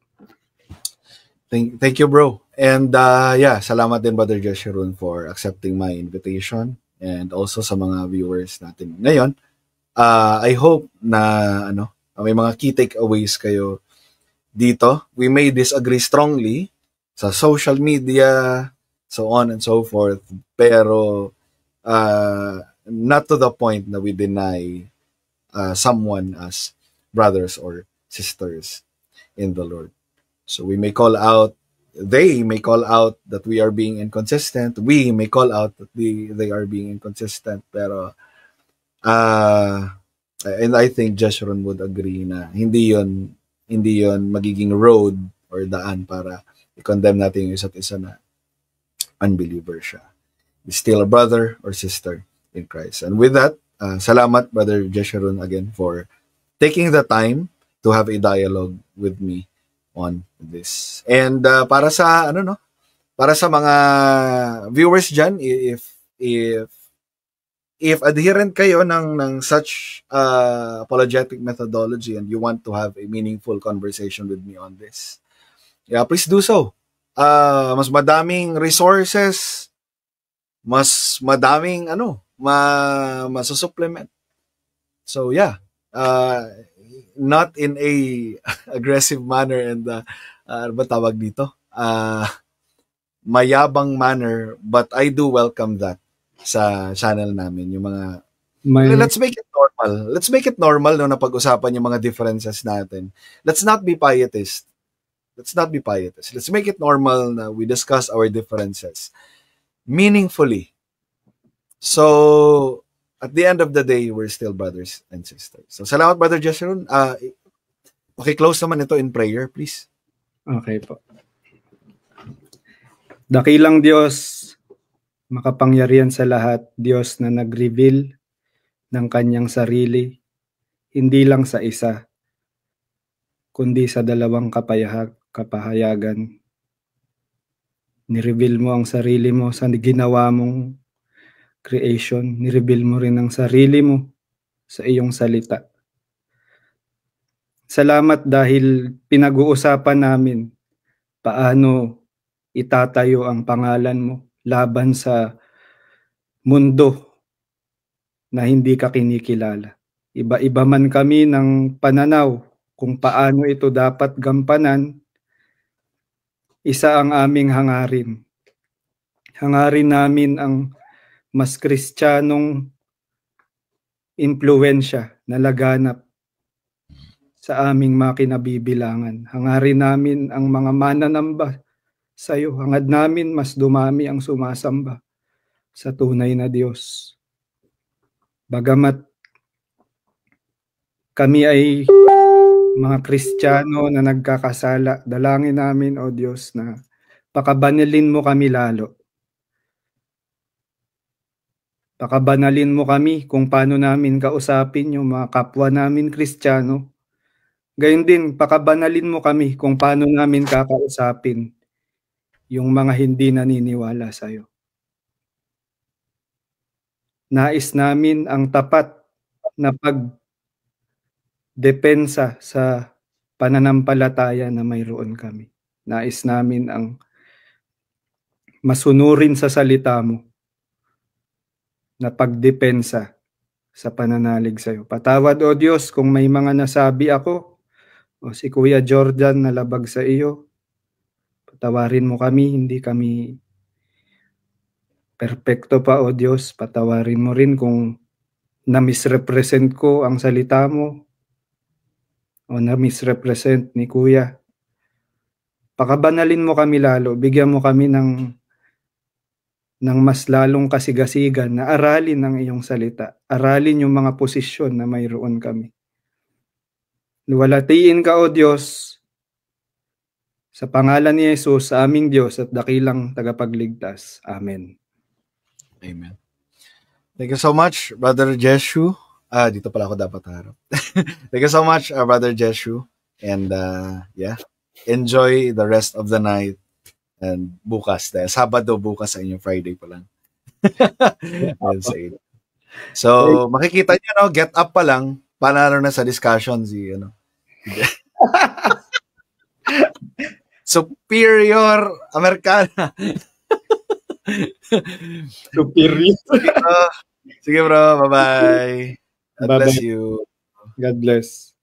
Thank you, bro. And salamat din, Brother Joshua, for accepting my invitation. And also sa mga viewers natin ngayon. I hope na may mga key takeaways kayo dito. We may disagree strongly sa social media, so on and so forth, pero not to the point na we deny someone as brothers or sisters in the Lord. So we may call out, they may call out that we are being inconsistent, we may call out that they are being inconsistent, pero and I think Jeshurun would agree na hindi yon magiging road or daan para i-condemn natin yung isa't isa na unbeliever siya. He's still a brother or sister in Christ. And with that, salamat, Brother Jeshurun, again for taking the time to have a dialogue with me on this. And para sa para sa mga viewers diyan, if adherent kayo ng such apologetic methodology and you want to have a meaningful conversation with me on this, please do so. Mas madaming resources, mas madaming masusupplement. So not in a aggressive manner and ba tawag dito? Mayabang manner, but I do welcome that sa channel namin, yung mga let's make it normal. Let's make it normal na pag-usapan yung mga differences natin. Let's not be pietist. Let's make it normal na we discuss our differences. meaningfully. So, at the end of the day, we're still brothers and sisters. So, salamat, Brother Jeshurun. Paki-close naman ito in prayer, please. Okay po. Dakilang Diyos, makapangyarihan sa lahat, Diyos na nag-reveal ng kanyang sarili, hindi lang sa isa, kundi sa dalawang kapahayagan. Nireveal mo ang sarili mo sa ginawa mong creation. Nireveal mo rin ang sarili mo sa iyong salita. Salamat dahil pinag-uusapan namin paano itatayo ang pangalan mo laban sa mundo na hindi ka kinikilala. Iba-iba man kami ng pananaw kung paano ito dapat gampanan. Isa ang aming hangarin. Hangarin namin ang mas kristyanong impluwensya na laganap sa aming mga kinabibilangan. Hangarin namin ang mga mananamba sa iyo. Hangad namin mas dumami ang sumasamba sa tunay na Diyos. Bagamat kami ay mga Kristiyano na nagkakasala, dalangin namin, O Diyos, na pakabanalin mo kami lalo. Pakabanalin mo kami kung paano namin kausapin yung mga kapwa namin Kristiyano. Gayon din, pakabanalin mo kami kung paano namin kakausapin yung mga hindi naniniwala sa iyo. Nais namin ang tapat na pagdepensa sa pananampalataya na mayroon kami. Nais namin ang masunurin sa salita mo na pagdepensa sa pananalig sa iyo. Patawad, O Diyos, kung may mga nasabi ako o si Kuya Jordan na labag sa iyo. Patawarin mo kami, hindi kami perfecto pa, O Diyos. Patawarin mo rin kung na-misrepresent ko ang salita mo o na-misrepresent ni Kuya. Pakabanalin mo kami lalo, bigyan mo kami ng mas lalong kasigasigan na aralin ang iyong salita. Aralin yung mga posisyon na mayroon kami. Luwalatiin ka, O Diyos, sa pangalan ni Jesus, sa aming Diyos at dakilang tagapagligtas. Amen. Amen. Thank you so much, Brother Jeshu. Dito pala ako dapat harap. Thank you so much, Brother Jeshu. And yeah, enjoy the rest of the night. And bukas, dahil Sabado bukas sa inyong Friday pa lang. So, makikita nyo, no, get up pa lang, panalo na sa discussion si, Superior Americana. Superior. Sige bro, bye-bye. God bless you. God bless.